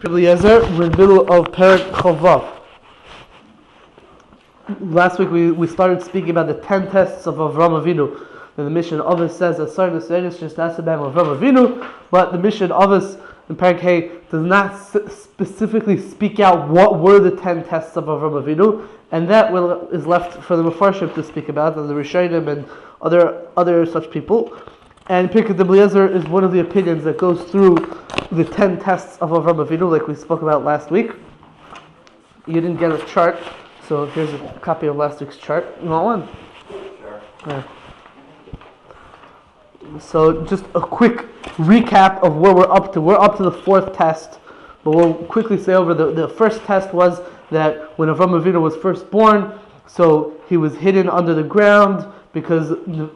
Eliezer, we're in the middle of Perek Chavav. Last week we started speaking about the 10 tests of Avraham Avinu. And the mission of us says that certain Israelis just asked about Avraham Avinu, but the mission of us in Perek Hey does not specifically speak out what were the 10 tests of Avraham Avinu, and that is left for the Mefarshim to speak about, and the Rishonim and other such people. And Pirkei Eliezer is one of the opinions that goes through the 10 tests of Avraham Avinu, like we spoke about last week. You didn't get a chart, so here's a copy of last week's chart. You want one? Sure. Yeah. So just a quick recap of where we're up to. We're up to the 4th test, but we'll quickly say over the first test was that when Avraham Avinu was first born, so he was hidden under the ground because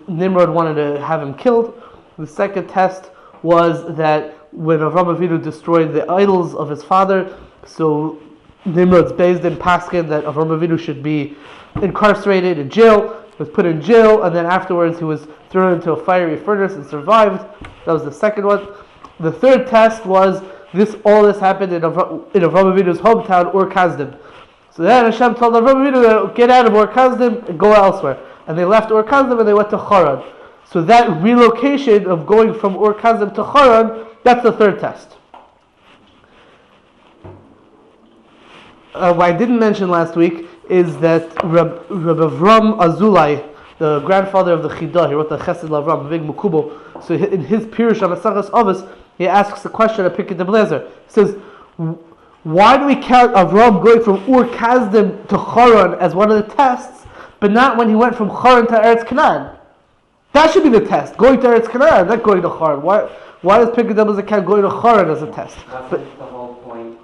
Nimrod wanted to have him killed. The second test was that when Avraham Avinu destroyed the idols of his father, so Nimrod's Beis Din Paskin that Avraham Avinu should be incarcerated in jail, was put in jail, and then afterwards he was thrown into a fiery furnace and survived. That was the second one. The third test was all this happened in Avraham Avinu's hometown, Ur Kasdim. So then Hashem told Avraham Avinu to get out of Ur Kasdim and go elsewhere. And they left Ur Kasdim and they went to Haran. So that relocation of going from Ur Kasdim to Haran, that's the third test. What I didn't mention last week is that Rabbi Avram Azulai, the grandfather of the Chidah, he wrote the Chesed L'Avram, big Mukubal. So in his Pirush on Masachas Avos, he asks the question of Pirkei Eliezer. He says, why do we count Avram going from Ur Kasdim to Haran as one of the tests, but not when he went from Haran to Eretz Canaan? That should be the test, going to Eretz Canaan, not going to Haran. Why does Pirkei Eliezer count going to Haran as a test? Wasn't the whole point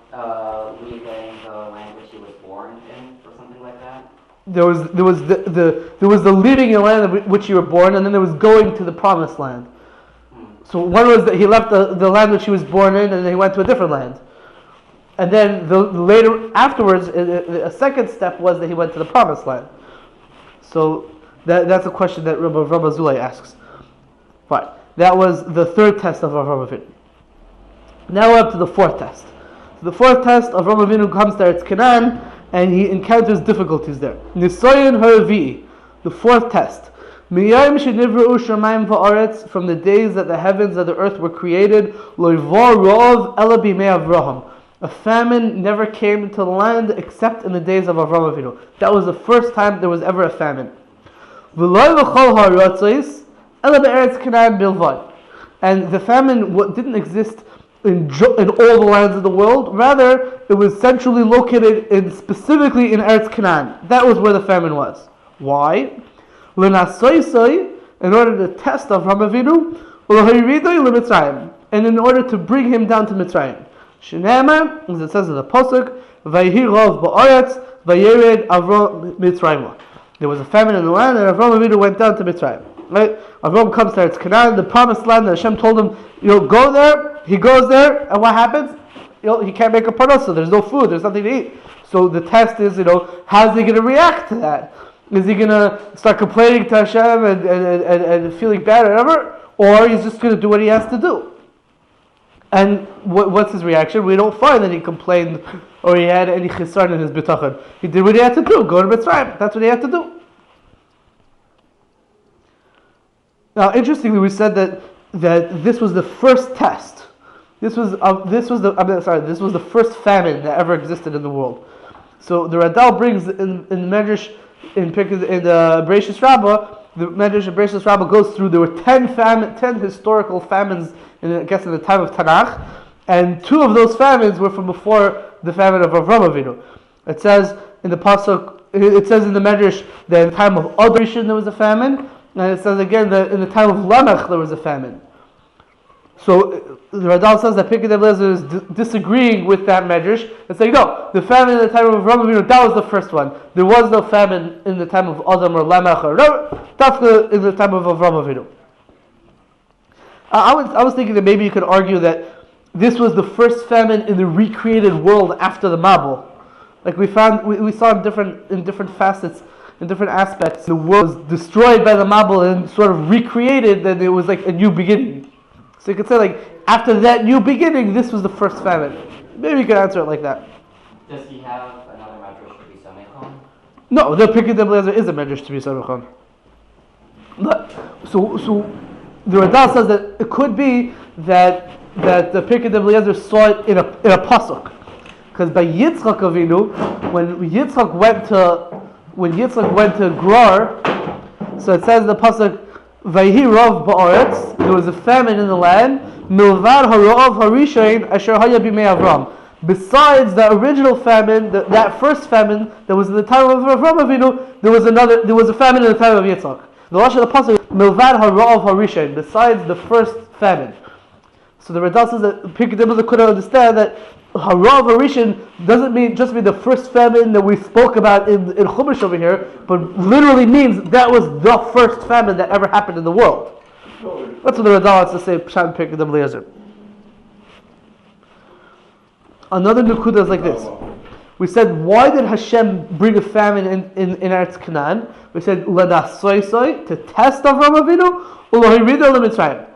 leaving the land which he was born in, or something like that? There was the living in the land in which you were born, and then there was going to the promised land. So one was that he left the land which he was born in, and then he went to a different land. And then later afterwards, a second step was that he went to the promised land. So that's a question that Rabbi Avram Azulai asks. Fine. That was the third test of Avraham Avinu. Now we're up to the 4th test. So the 4th test, Avraham Avinu comes to Eretz Canaan, and he encounters difficulties there. Nisoyin Haravi, the 4th test. Miyayim shenivru shamayim va'aretz, from the days that the heavens and the earth were created, loivor rov ela bimei Avraham. A famine never came into the land except in the days of Avraham Avinu. That was the first time there was ever a famine. V'lo v'chol ha'aratzos ela be'eretz Canaan bilvad. And the famine didn't exist in all the lands of the world. Rather, it was centrally located specifically in Eretz Canaan. That was where the famine was. Why? In order to test Avraham Avinu, and in order to bring him down to Mitzrayim. Shenema, as it says in the Pasuk, Vayhi Rov ba'aretz, Vayered Avram Mitzrayim. There was a famine in the land, and Avraham Avinu went down to Mitzrayim. Right? Avram comes to Eretz Canaan, the promised land that Hashem told him, go there. He goes there, and what happens? He can't make a parnasa. There's no food. There's nothing to eat. So the test is, how's he going to react to that? Is he going to start complaining to Hashem and feeling bad or whatever? Or he's just going to do what he has to do? And what's his reaction? We don't find that he complained or he had any chisarn in his bitachon. He did what he had to do. Go to Mitzrayim. That's what he had to do. Now, interestingly, we said that this was the first test. This was the first famine that ever existed in the world. So the Radal brings in the Medrash in the Bereishis Rabbah, the Medrash of Bereishis Rabbah goes through. There were 10 historical famines in the time of Tanakh, and 2 of those famines were from before the famine of Avraham Avinu. It says in the Pasuk, it says in the Medrash that in the time of Adoration there was a famine, and it says again that in the time of Lamech there was a famine. So the Radal says that Pirkei Eliezer is disagreeing with that medrash and saying, no, the famine in the time of Avraham Avinu, that was the first one. There was no famine in the time of Adam or Lamech or no, that's in the time of Avraham Avinu. I was thinking that maybe you could argue that this was the first famine in the recreated world after the Mabul. Like we saw in different facets, in different aspects, the world was destroyed by the Mabul and sort of recreated, that it was like a new beginning. So you could say, like, after that new beginning, this was the first famine. Maybe you can answer it like that. Does he have another medrash to be Samechon? No, the Pirkei Eliezer is a medrash to be Samechon. So the Radal says that it could be that the Pirkei Eliezer saw it in a pasuk, because by Yitzchak Avinu, when Yitzchak went to Gerar, so it says in the pasuk, Vayhi Rav Ba'aretz, there was a famine in the land, Milvad Harav Harishain Asher Haya Bimei Avraham. Besides the original famine, that first famine that was in the time of Avraham Avinu, there was a famine in the time of Yitzchak. The last of the pasuk, Milvad Harav Harishain, besides the first famine. So the Radal says that Pirkei Eliezer couldn't understand that Harav Harishain doesn't mean the first famine that we spoke about in Chumash over here, but literally means that was the first famine that ever happened in the world. That's what the Radal has to say. Pshat Pirkei Eliezer. Another nukuda is like this. We said, why did Hashem bring a famine in Eretz Canaan? We said, to test Avraham Avinu,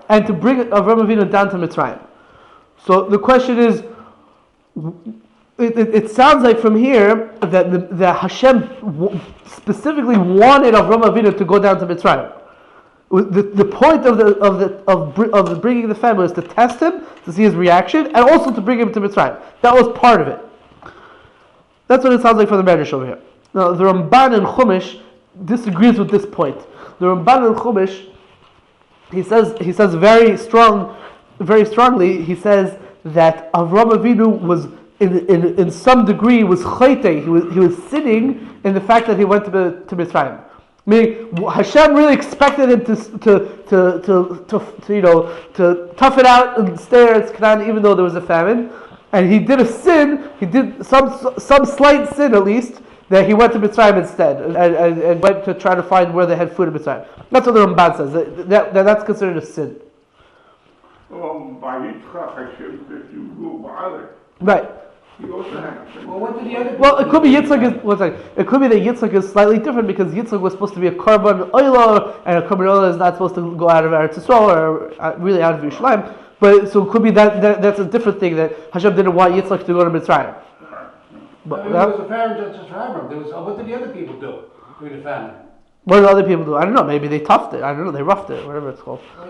and to bring Avraham Avinu down to Mitzrayim. So the question is, it sounds like from here that Hashem specifically wanted Avraham Avinu to go down to Mitzrayim. The point of bringing the famine was to test him, to see his reaction, and also to bring him to Mitzrayim. That was part of it. That's what it sounds like from the Medrash over here. Now, the Ramban in Chumash disagrees with this point. The Ramban in Chumash, he says very strongly, he says that Avraham Avinu was in some degree was chayte. He was sinning in the fact that he went to Mitzrayim. Meaning, Hashem really expected him to tough it out and stay in Canaan even though there was a famine. And he did a sin, he did some slight sin at least, that he went to Mitzrayim instead and went to try to find where they had food in Mitzrayim. That's what the Ramban says, that's considered a sin. By Yitzchak, Hashem says you go bother. Right. He also had Well, what did the other? Well, it could be it could be that Yitzchak is slightly different because Yitzchak was supposed to be a korban oila, and a korban oila is not supposed to go out of Eretz Yisrael or really out of Yerushalayim. But so it could be that's a different thing, that Hashem didn't want Yitzchak to go to Mitzrayim. But There was a parentage for Abraham. What did the other people do during the famine? what did other people do? I don't know. Maybe they toughed it. I don't know. They roughed it, whatever it's called. Well,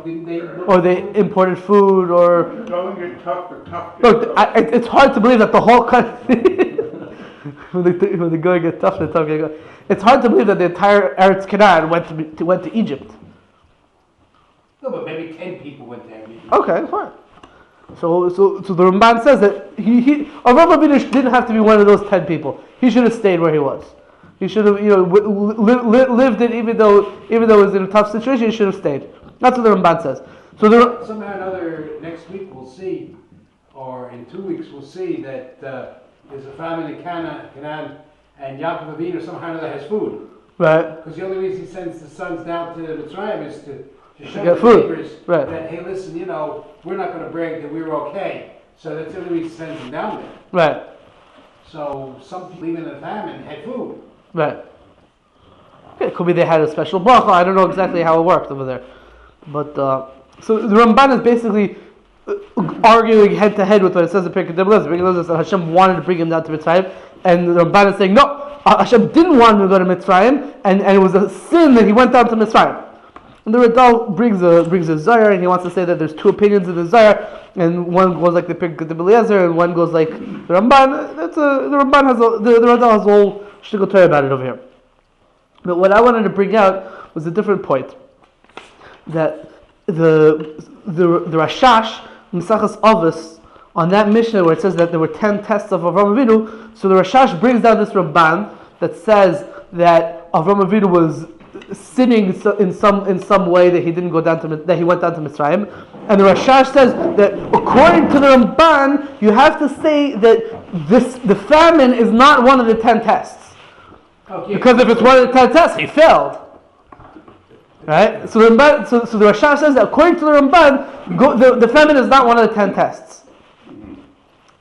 didn't they? Or they imported food, or don't get tough, the tough. look. It's hard to believe that the whole country. when the going get tough, the tough get go. It's hard to believe that the entire Eretz Canaan went to Egypt. No, but maybe 10 people went there. Okay, fine. So the Ramban says that Avraham Avinu didn't have to be one of those 10 people. He should have stayed where he was. He should have, lived it even though it was in a tough situation. He should have stayed. That's what the Ramban says. So somehow or another, next week we'll see, or in 2 weeks we'll see that there's a famine in Canaan, and Yaakov Avinu somehow or another has food. right, Because the only reason he sends the sons down to Mitzrayim is to show get the food. neighbors Right. that, hey, listen, we're not going to brag that we were okay. So that's the only reason he sends them down there. right, So some people, even in the famine, had food. right. Okay, it could be they had a special bracha. I don't know exactly how it worked over there, but so the Ramban is basically arguing head to head with what it says in Pirkei Eliezer. Pirkei Eliezer said Hashem wanted to bring him down to Mitzrayim, and the Ramban is saying no, Hashem didn't want him to go to Mitzrayim, and it was a sin that he went down to Mitzrayim. And the Radal brings a Zohar, and he wants to say that there's two opinions in the Zohar, and one goes like the Pirkei Eliezer, and one goes like the Ramban. The Radal has a whole shtickle Torah about it over here. But what I wanted to bring out was a different point, that the Rashash Mesachas Avos on that Mishnah where it says that there were 10 tests of Avraham Avinu. So the Rashash brings down this Ramban that says that Avraham Avinu was sinning in some way, that he didn't go down to, that he went down to Mitzrayim, and the Rashash says that according to the Ramban, you have to say that the famine is not one of the 10 tests, because if it's one of the 10 tests, he failed. Right? So the Ramban, so the Rashash says that according to the Ramban, the famine is not one of the 10 tests.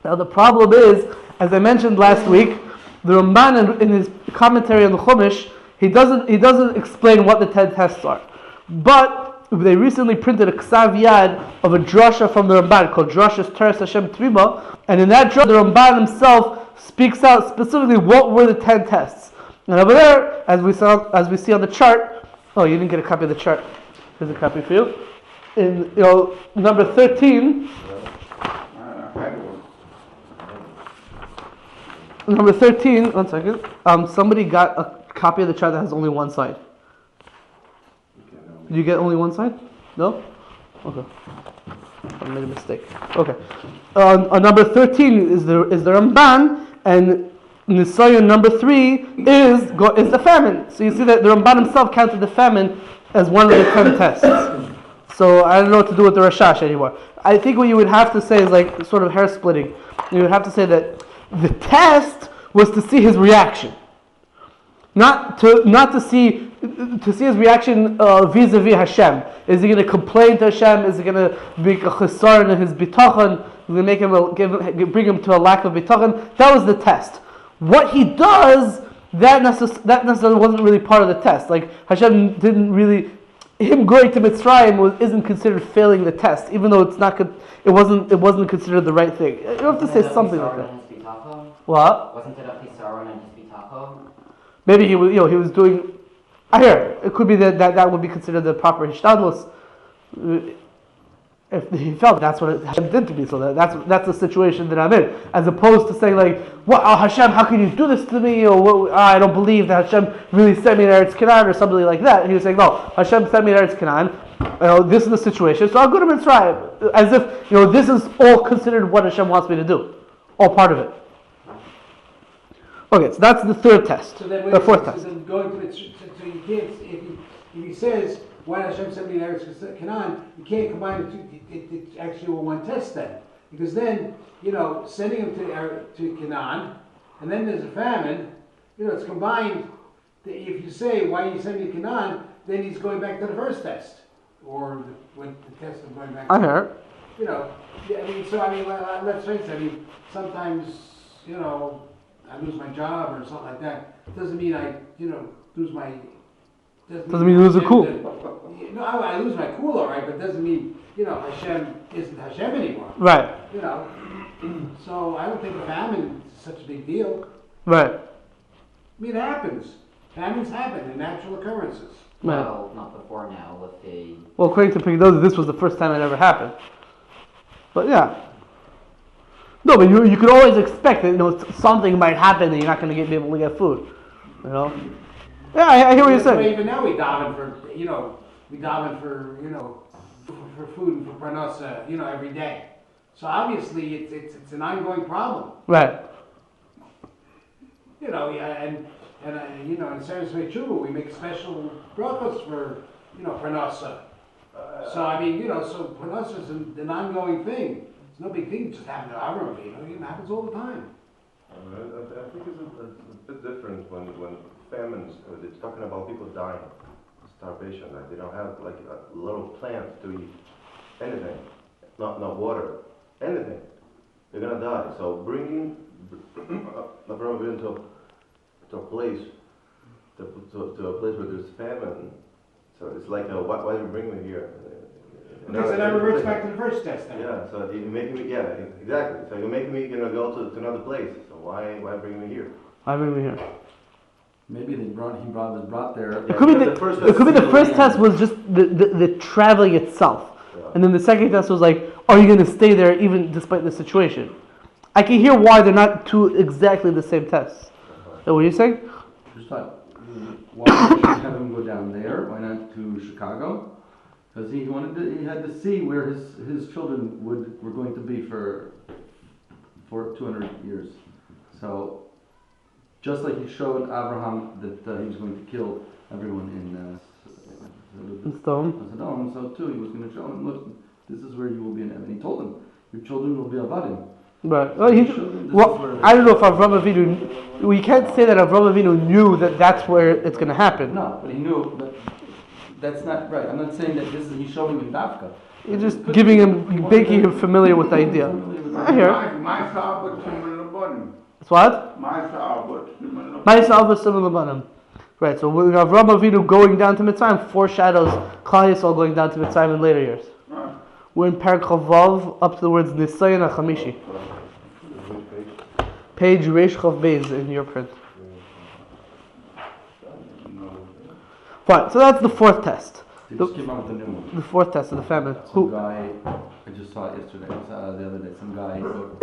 Now the problem is, as I mentioned last week, the Ramban in his commentary on the Chumash, he doesn't explain what the 10 tests are. But they recently printed a ksav yad of a drasha from the Ramban called Drashas Teres Hashem Tvima, and in that drasha, the Ramban himself speaks out specifically what were the 10 tests. And over there, as we see on the chart, oh, you didn't get a copy of the chart. Here's a copy for you. In number 13. Number 13. 1 second. Somebody got a copy of the chart that has only one side. Did you get only one side? No? Okay. I made a mistake. Okay. On number 13 is the Ramban, and Nisayon number 3 is the famine. So you see that the Ramban himself counted the famine as one of the 10 tests. So I don't know what to do with the Rashash anymore. I think what you would have to say is like sort of hair splitting. You would have to say that the test was to see his reaction, not to see his reaction vis-a-vis Hashem. Is he going to complain to Hashem? Is he going to make a chesar in his bitachon? Is he going to bring him to a lack of bitachon? That was the test. What he does, that necessarily wasn't really part of the test. Like Hashem didn't really, him going to Mitzrayim isn't considered failing the test, even though it wasn't considered the right thing. You have to say something like that. What? Wasn't it a Pharoah and his bitachon? Maybe he was doing. I hear it could be that would be considered the proper hishtadlus. If he felt that's what Hashem did to me, so that's the situation that I'm in, as opposed to saying like, "What, oh, Hashem? How can you do this to me?" Or I don't believe that Hashem really sent me to Eretz Canaan, or something like that. And he was saying, "No, Hashem sent me to Eretz Canaan. This is the situation, so I'll go to Mitzrayim," as if this is all considered what Hashem wants me to do, all part of it. Okay, so that's the third test, the fourth test. So going to so you can't, if he says, "Why Hashem sent me to Eretz Canaan," you can't combine the two. It's actually one test then, because then sending him to Canaan, and then there's a famine. It's combined. If you say, "Why you send me to Canaan," then he's going back to the first test, or the test of going back. I heard. Let's face it. Sometimes I lose my job or something like that. It doesn't mean I lose my. Doesn't mean you lose the cool. No, I lose my cool, all right, but it doesn't mean Hashem isn't Hashem anymore. Right. So I don't think a famine is such a big deal. Right. It happens. Famines happen. They're natural occurrences. Right. Well, not before now with the. Well, according to Pignoza, this was the first time it ever happened. But yeah. No, but you could always expect that something might happen and you're not going to be able to get food. Yeah, I hear what you're saying. Even now we daven for food and for parnasa, every day. So obviously it's an ongoing problem. Right. In Saturday Tshuva we make special brachos for parnasa. So parnasa is an ongoing thing. It's no big thing. It just happened to Avraham. It happens all the time. I think it's a bit different when famines. It's talking about people dying, starvation. Like they don't have like a little plant to eat, anything, not water, anything. They're gonna die. So bringing Avraham to a place where there's famine. So it's like, why do you bring me here? Okay, so that reverts back to the first test then. Yeah, so you make me, exactly. So you're making me go to another place. So why bring me here? Why bring me here? Maybe he was brought there. It could be the first test was just the traveling itself. Yeah. And then the second test was like, are you going to stay there even despite the situation? I can hear why they're not two exactly the same tests. Is that what you're saying? Just thought, why not have him go down there? Why not to Chicago? Because he had to see where his children were going to be for 200 years. So, just like he showed Abraham that he was going to kill everyone in Sodom, so too he was going to show him, look, this is where you will be in heaven. He told him, your children will be avadim. Right. I don't know if Avraham Avinu. We can't say that Avraham Avinu knew that that's where it's going to happen. No, but he knew. But that's not right. I'm not saying that he's showing him Dafka. You're just making him familiar with the idea. I hear it. It's what? My salvation. Right, so when Avraham Avinu going down to Mitzrayim foreshadows Klal Yisrael going down to Mitzrayim in later years. We're in Perek Chavav up to the words Nisayon HaChamishi. Page Reish Chav Beis in your print. Fine, so that's the fourth test. They just came out with a new one. The fourth test of the famine. Some guy, I just saw it yesterday, the other day, some guy wrote...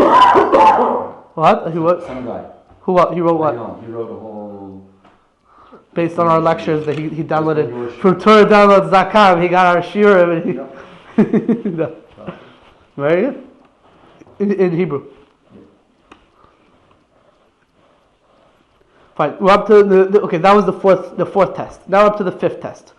What? He what? Some guy. Who what? He wrote what? He wrote a whole... Based on our lectures that he downloaded. From Torah downloads.com, he got our shiurim and he... No. Very good. In Hebrew. Fine. We're up to okay. That was the fourth test. Now up to the fifth test.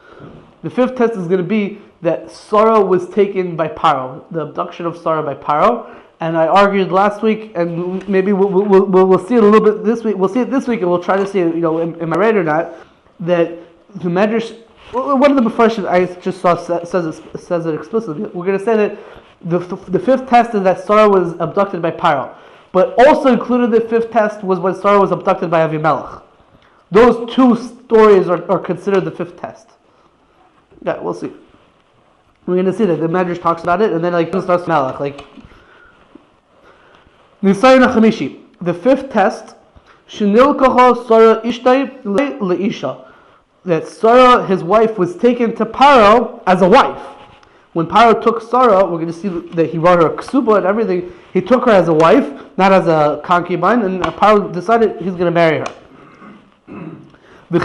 The fifth test is going to be that Sarah was taken by Pharaoh, the abduction of Sarah by Pharaoh. And I argued last week, and maybe we'll see it a little bit this week. We'll see it this week, and we'll try to see it. Am I right or not? That the Medrash, one of the Mepharshim I just saw says it explicitly. We're going to say that the fifth test is that Sarah was abducted by Pharaoh. But also included in the fifth test was when Sarah was abducted by Avimelech. Those two stories are considered the fifth test. Yeah, we'll see. We're going to see that the Medrash talks about it, and then it starts Melech. Nisayon HaChamishi. The fifth test, Shenilkacha Sarah Ishtay Leisha. That Sarah, his wife, was taken to Pharaoh as a wife. When Pharaoh took Sarah, we're going to see that he brought her a ketubah and everything. He took her as a wife, not as a concubine, and Pharaoh decided he's going to marry her. Do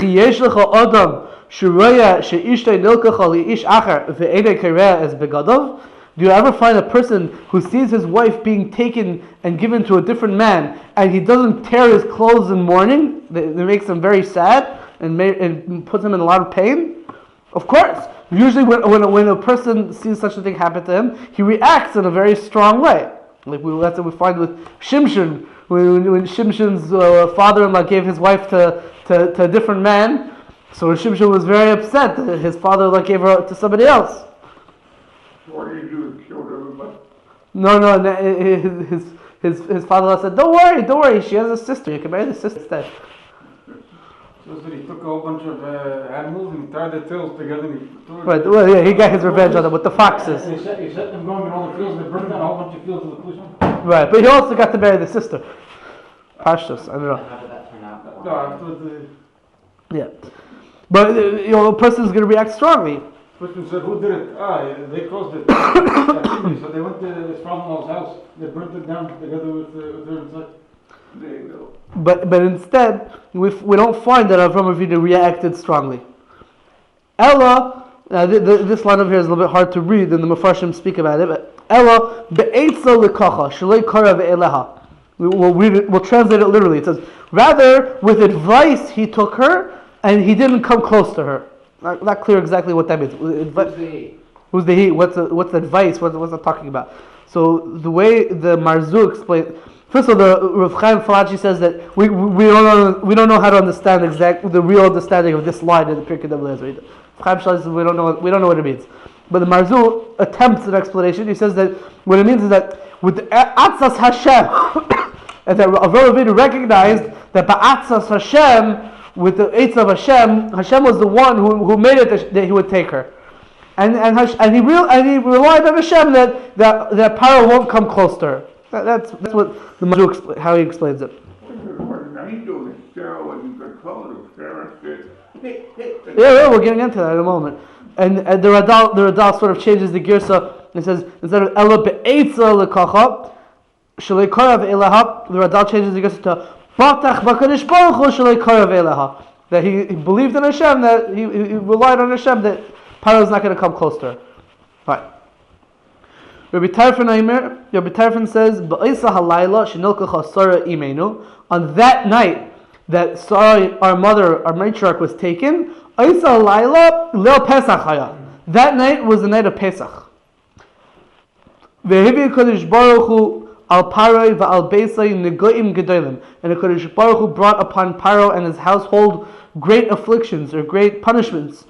you ever find a person who sees his wife being taken and given to a different man, and he doesn't tear his clothes in mourning? It makes him very sad and puts him in a lot of pain? Of course. Usually when a person sees such a thing happen to him, he reacts in a very strong way. That's what we find with Shimshon. When Shimshon's father-in-law gave his wife to a different man, so Shimshon was very upset that his father-in-law gave her to somebody else. What do you do? Kill everybody? No, his father-in-law said, don't worry, she has a sister, you can marry the sister instead. So he took a whole bunch of animals and tied their tails together and Right, well, yeah, he got his revenge on them with the foxes. He set them going in all the fields and they burned down a whole bunch of fields of the policemen. Right, but he also got to marry the sister. Pashtus, I don't know. How did that turn out? No, after the Yeah. But, a person is going to react strongly. policeman said, who did it? They caused it. So they went to his father-in-law's house, they burnt it down together with her inside. There you go. But instead, we don't find that Avraham Avinu reacted strongly. Ella, this line over here is a little bit hard to read, and the Mefarshim speak about it. But Ella be'etza lekacha shalei kara ve'eleha. We'll translate it literally. It says, rather with advice he took her, and he didn't come close to her. Not clear exactly what that means. Who's the he? What's the advice? What's it talking about? So the way the Marzu explains. First of all, the Rav Chaim Falachi says that we don't know how to understand the real understanding of this line in the Pirkei Avos. Chaim Falachi says we don't know what it means. But the Marzu attempts an explanation. He says that what it means is that with Atzas Hashem, and that Avraham Avinu recognized that Ba'atzas Hashem, with the Eitz of Hashem was the one who made it that he would take her, and he relied on Hashem that Pharaoh won't come close to her. That's what the Marzu how he explains it. What an angel, Sarah wasn't controlled. Sarah said, Yeah, we're getting into that in a moment. And the Radal sort of changes the girsa. It says instead of Ela be'etza lekacha shalei kara ve'eleha, the Radal changes the girsa to Batach b'kadosh baruch hu shalei kara ve'eleha. That he believed in Hashem, that he relied on Hashem, that Pharaoh is not going to come close to her. Right. Rabbi Tarfon says, "Ba'isa halayla shenilkacha Sarah imenu." On that night that Sarah, our mother, our matriarch, was taken, "Isa halayla leil Pesach haya." That night was the night of Pesach. Ve'hivi Kadosh Baruch Hu al Paroi va'al Beisai negoim gedolim, and the Kadosh Baruch Hu brought upon Pharaoh and his household great afflictions or great punishments.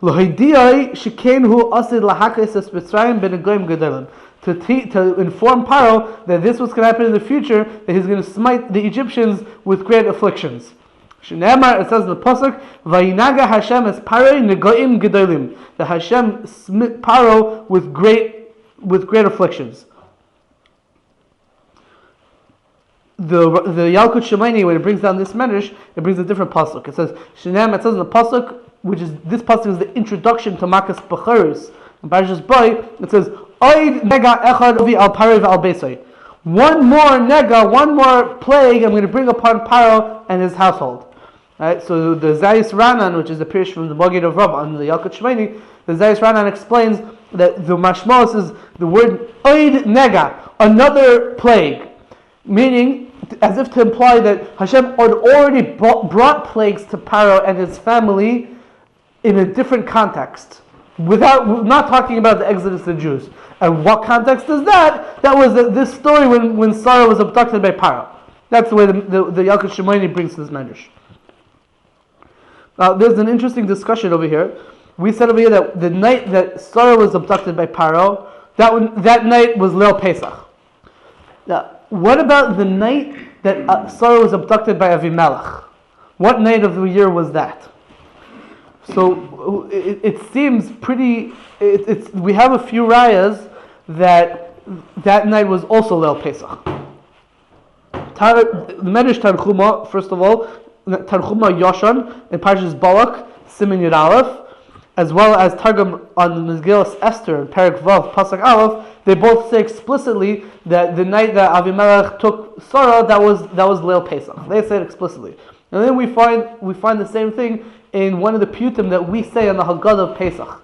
To inform Pharaoh that this was going to happen in the future, that he's going to smite the Egyptians with great afflictions. Shneimar, it says in the pasuk, "Vayinaga Hashem es Paroi negoim gedolim." That Hashem smit Paro with great afflictions. The Yalkut Shemaini, when it brings down this medrash, it brings a different pasuk. It says Shneimar. It says in the pasuk, which is this pasuk is the introduction to Makas Becharos. In Parashas Boy, it says Oid nega echad ovi al Paroi ve'al Beisai. One more nega, one more plague I'm going to bring upon Paro and his household. Right? So the Zayis Ranan, which is the Pirish from the Magid of Rav on the Yalkut Shemaini, the Zayis Ranan explains that the mashmos is the word oid nega, another plague, meaning as if to imply that Hashem had already brought plagues to Paro and his family in a different context, not talking about the exodus of the Jews. And what context is that? That was this story when Sarah was abducted by Paro. That's the way the Yalkut Shemaini brings to this medrash. Now, there's an interesting discussion over here. We said over here that the night that Sarah was abducted by Paro, that night was Leil Pesach. Now, what about the night that Sarah was abducted by Avimelech? What night of the year was that? So it seems pretty. We have a few rayas that night was also Leil Pesach. The Medrash Tanchuma, first of all, Tanchuma Yoshan in Parshas Balak, Siman Yud Aleph, as well as Targum on Megillas Esther in Perek Vav Pasuk Aleph, they both say explicitly that the night that Avimelech took Sarah, that was Leil Pesach. They say it explicitly, and then we find the same thing in one of the piyutim that we say on the Haggadah of Pesach.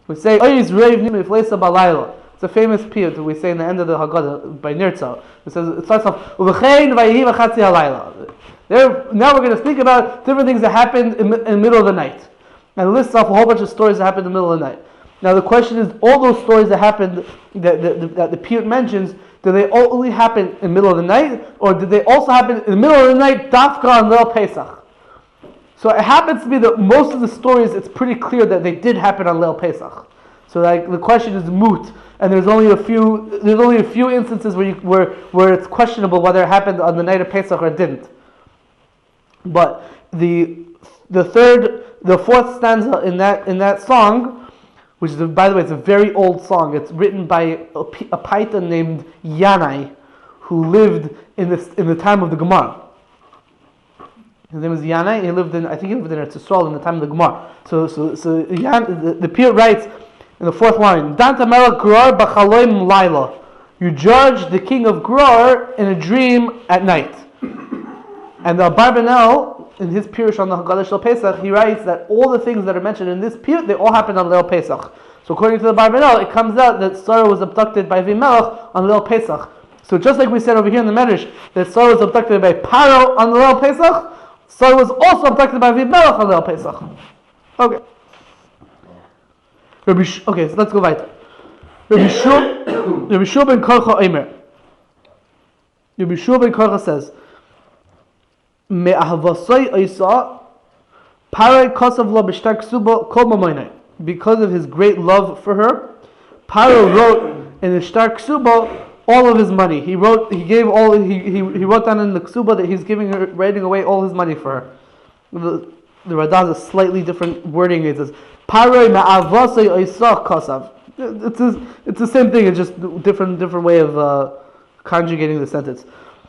We say Oyiz Reiv Nim Ifleisa Balayla. It's a famous piyut that we say in the end of the Haggadah by Nirtza. It starts off Uvechein Vayihi V'Chatzi Halayla. Now we're going to speak about different things that happened in the middle of the night, and lists off a whole bunch of stories that happened in the middle of the night. Now the question is, all those stories that happened that the piyut mentions, do they only happen in the middle of the night, or did they also happen in the middle of the night, dafka on Leil Pesach? So it happens to be that most of the stories, it's pretty clear that they did happen on Leil Pesach. So the question is moot, and there's only a few instances where it's questionable whether it happened on the night of Pesach or it didn't. But the fourth stanza in that song, which is, by the way, it's a very old song. It's written by a Paitan named Yanai, who lived in the time of the Gemara. His name is Yanai. I think he lived in Eretz Yisrael in the time of the Gemara. So the piyut writes in the fourth line, Danta Melech Gror b'chaloim Laila. You judge the king of Gror in a dream at night. And the Barbanel, in his Pirush on the Haggadah Shel Pesach, he writes that all the things that are mentioned in this piyut, they all happened on Leil Pesach. So according to the Barbanel, it comes out that Sarah was abducted by Avimelech on Leil Pesach. So just like we said over here in the Medrash, that Sarah was abducted by Paro on Leil Pesach, Sarah was also abducted by Avimelech on Leil Pesach. Okay. Okay, so let's go weiter. Rabbi Shua ben Korcha Omer. Rabbi Shua ben Korcha says, Me'ahavasoi oisa, Paro kosav lo b'shtar ksuba kol mamoinai. Because of his great love for her, Paro wrote in the shtar ksuba all of his money. He wrote down in the ksuba that he's writing away all his money for her. The Radah has a slightly different wording. It says, Paro me'ahavasoi oisa kosav. It's the same thing. It's just different way of conjugating the sentence.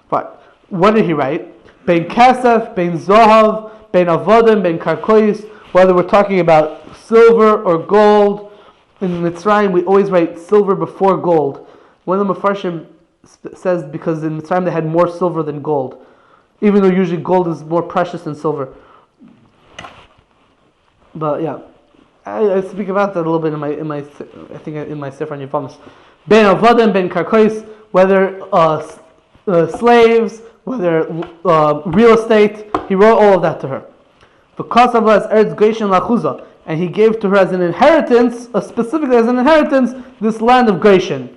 But what did he write? Ben Kasef, Ben Zohav, Ben Avodim, Ben Karkois, whether we're talking about silver or gold. In Mitzrayim, we always write silver before gold. One of the Mefarshim says because in Mitzrayim they had more silver than gold, even though usually gold is more precious than silver. But yeah, I speak about that a little bit in my Sefer on Yevamos. Ben Avodim, Ben Karkois, whether slaves, whether real estate, he wrote all of that to her. Because of as Eretz Goshen lachuza, and he gave to her as an inheritance, specifically as an inheritance, this land of Goshen.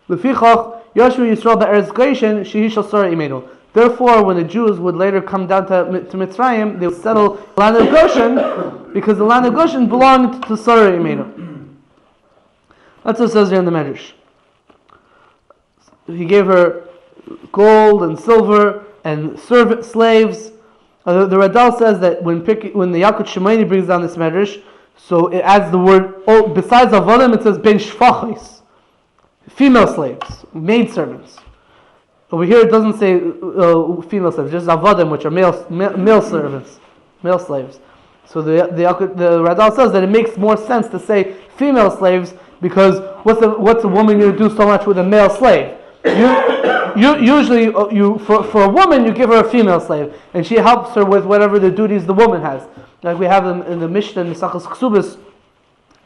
Lefichach Yoshu Yisrael be'Eretz Goshen shehi shel Sarah imenu. Therefore, when the Jews would later come down to Mitzrayim, they would settle the land of Goshen because the land of Goshen belonged to Sarah imenu. That's what it says here in the Medrash. He gave her gold and silver and servant slaves, The Radal says that when the Yalkut Shemaini brings down this medrash, so it adds the word, besides avodim, it says ben shfachis, female slaves, maid servants. Over here it doesn't say female slaves, just avodim, which are male servants, male slaves. So the Radal says that it makes more sense to say female slaves, because what's a woman going to do so much with a male slave? Usually, for a woman, you give her a female slave, and she helps her with whatever the duties the woman has. Like we have them in the Mishnah in Mesachos Ksubas,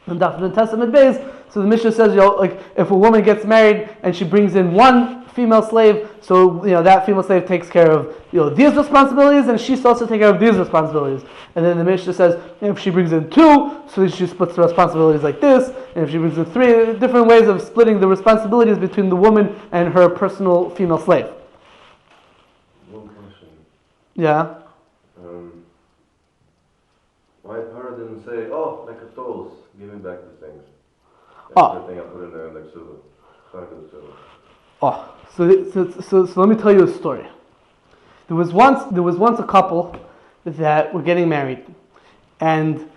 in Daf Testament Beis. So the Mishnah says, like if a woman gets married and she brings in one female slave, so that female slave takes care of these responsibilities, and she's also taking care of these responsibilities. And then the Mishnah says if she brings in two, so she splits the responsibilities like this, and if she brings in three, different ways of splitting the responsibilities between the woman and her personal female slave. One question. Yeah. Why Pharaoh didn't say, "Oh, like a toes, give me back the things." Oh. Everything I put in there, like silver. So let me tell you a story. There was once a couple that were getting married, and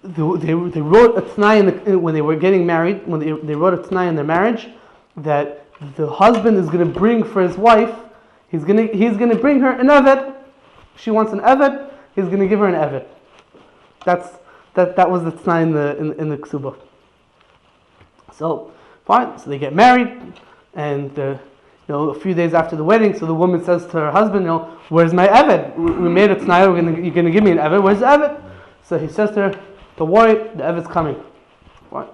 they wrote a t'nai when they were getting married. When they wrote a t'nai in their marriage, that the husband is going to bring for his wife, he's going to bring her an eved. She wants an eved. He's going to give her an eved. That was the t'nai in the ketubah. So fine. So they get married, and a few days after the wedding, so the woman says to her husband, "Where's my eved? We made a t'nai. You're going to give me an eved. Where's the eved?" So he says to her, "Don't worry, the eved's coming." Fine.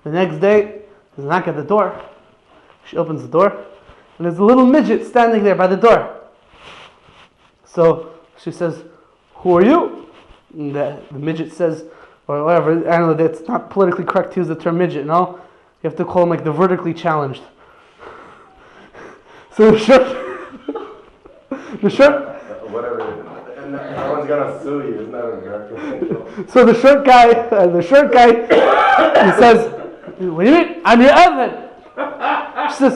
The next day, there's a knock at the door. She opens the door, and there's a little midget standing there by the door. So she says, "Who are you?" And the midget says, or whatever, I don't know, it's not politically correct to use the term midget, no? You have to call him like the vertically challenged. So the short Whatever. And no one's gonna sue you. It's not a So the short guy, he says, "What do you mean? I'm your Evan." She says,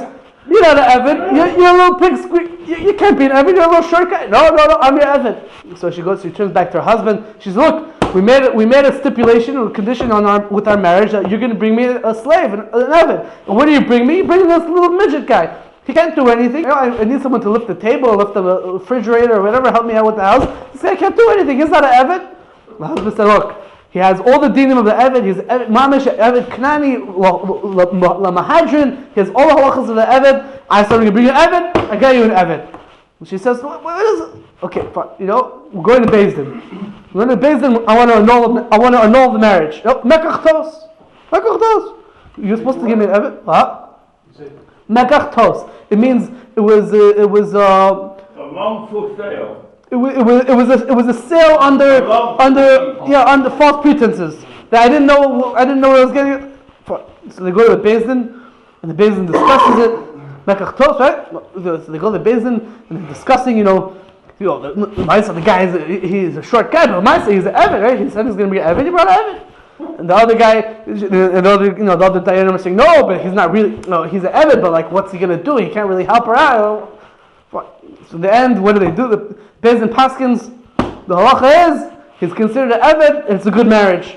"You're not an Evan. You're a little pig squeak. You can't be an Evan. You're a little short guy." No, I'm your Evan. So she turns back to her husband. She says, "Look, we made a stipulation or condition with our marriage that you're going to bring me a slave, an Evan. And what do you bring me? You bring this little midget guy. He can't do anything. I need someone to lift the table, lift the refrigerator, or whatever, help me out with the house. This guy can't do anything. He's not an Evan." My husband said, "Look, he has all the dinim of the Evan. He's Mamish, Evan Kanani, Mahadrin. He has all the halachas of the Evan. I said, I'm going to bring you an Evan. I got you an Evan." And she says, "What is it?" "Okay, fine. We're going to Beis Din. We're going to Beis Din. I want to annul the marriage." "No, Mekach tos. Mekach tos. You're supposed to give me an Evan." "What?" Mekach tos. It means it was A wrongful sale. It was a sale under false pretenses that I didn't know what I was getting. So they go to the Beis Din, and the Beis Din discusses it. Mekach tos, right? So they go to the Beis Din, and they're discussing. The guy he's a short guy, but Maisa he's an Evan, right? He said he's going to be an Evan. He brought an Evan. And the other guy, the other Dayanim are saying, "No, but he's not really. No, he's an Evan, but like, what's he going to do? He can't really help her out." So in the end, what do? The Beis Din Paskins, the halacha is he's considered an Evan, and it's a good marriage.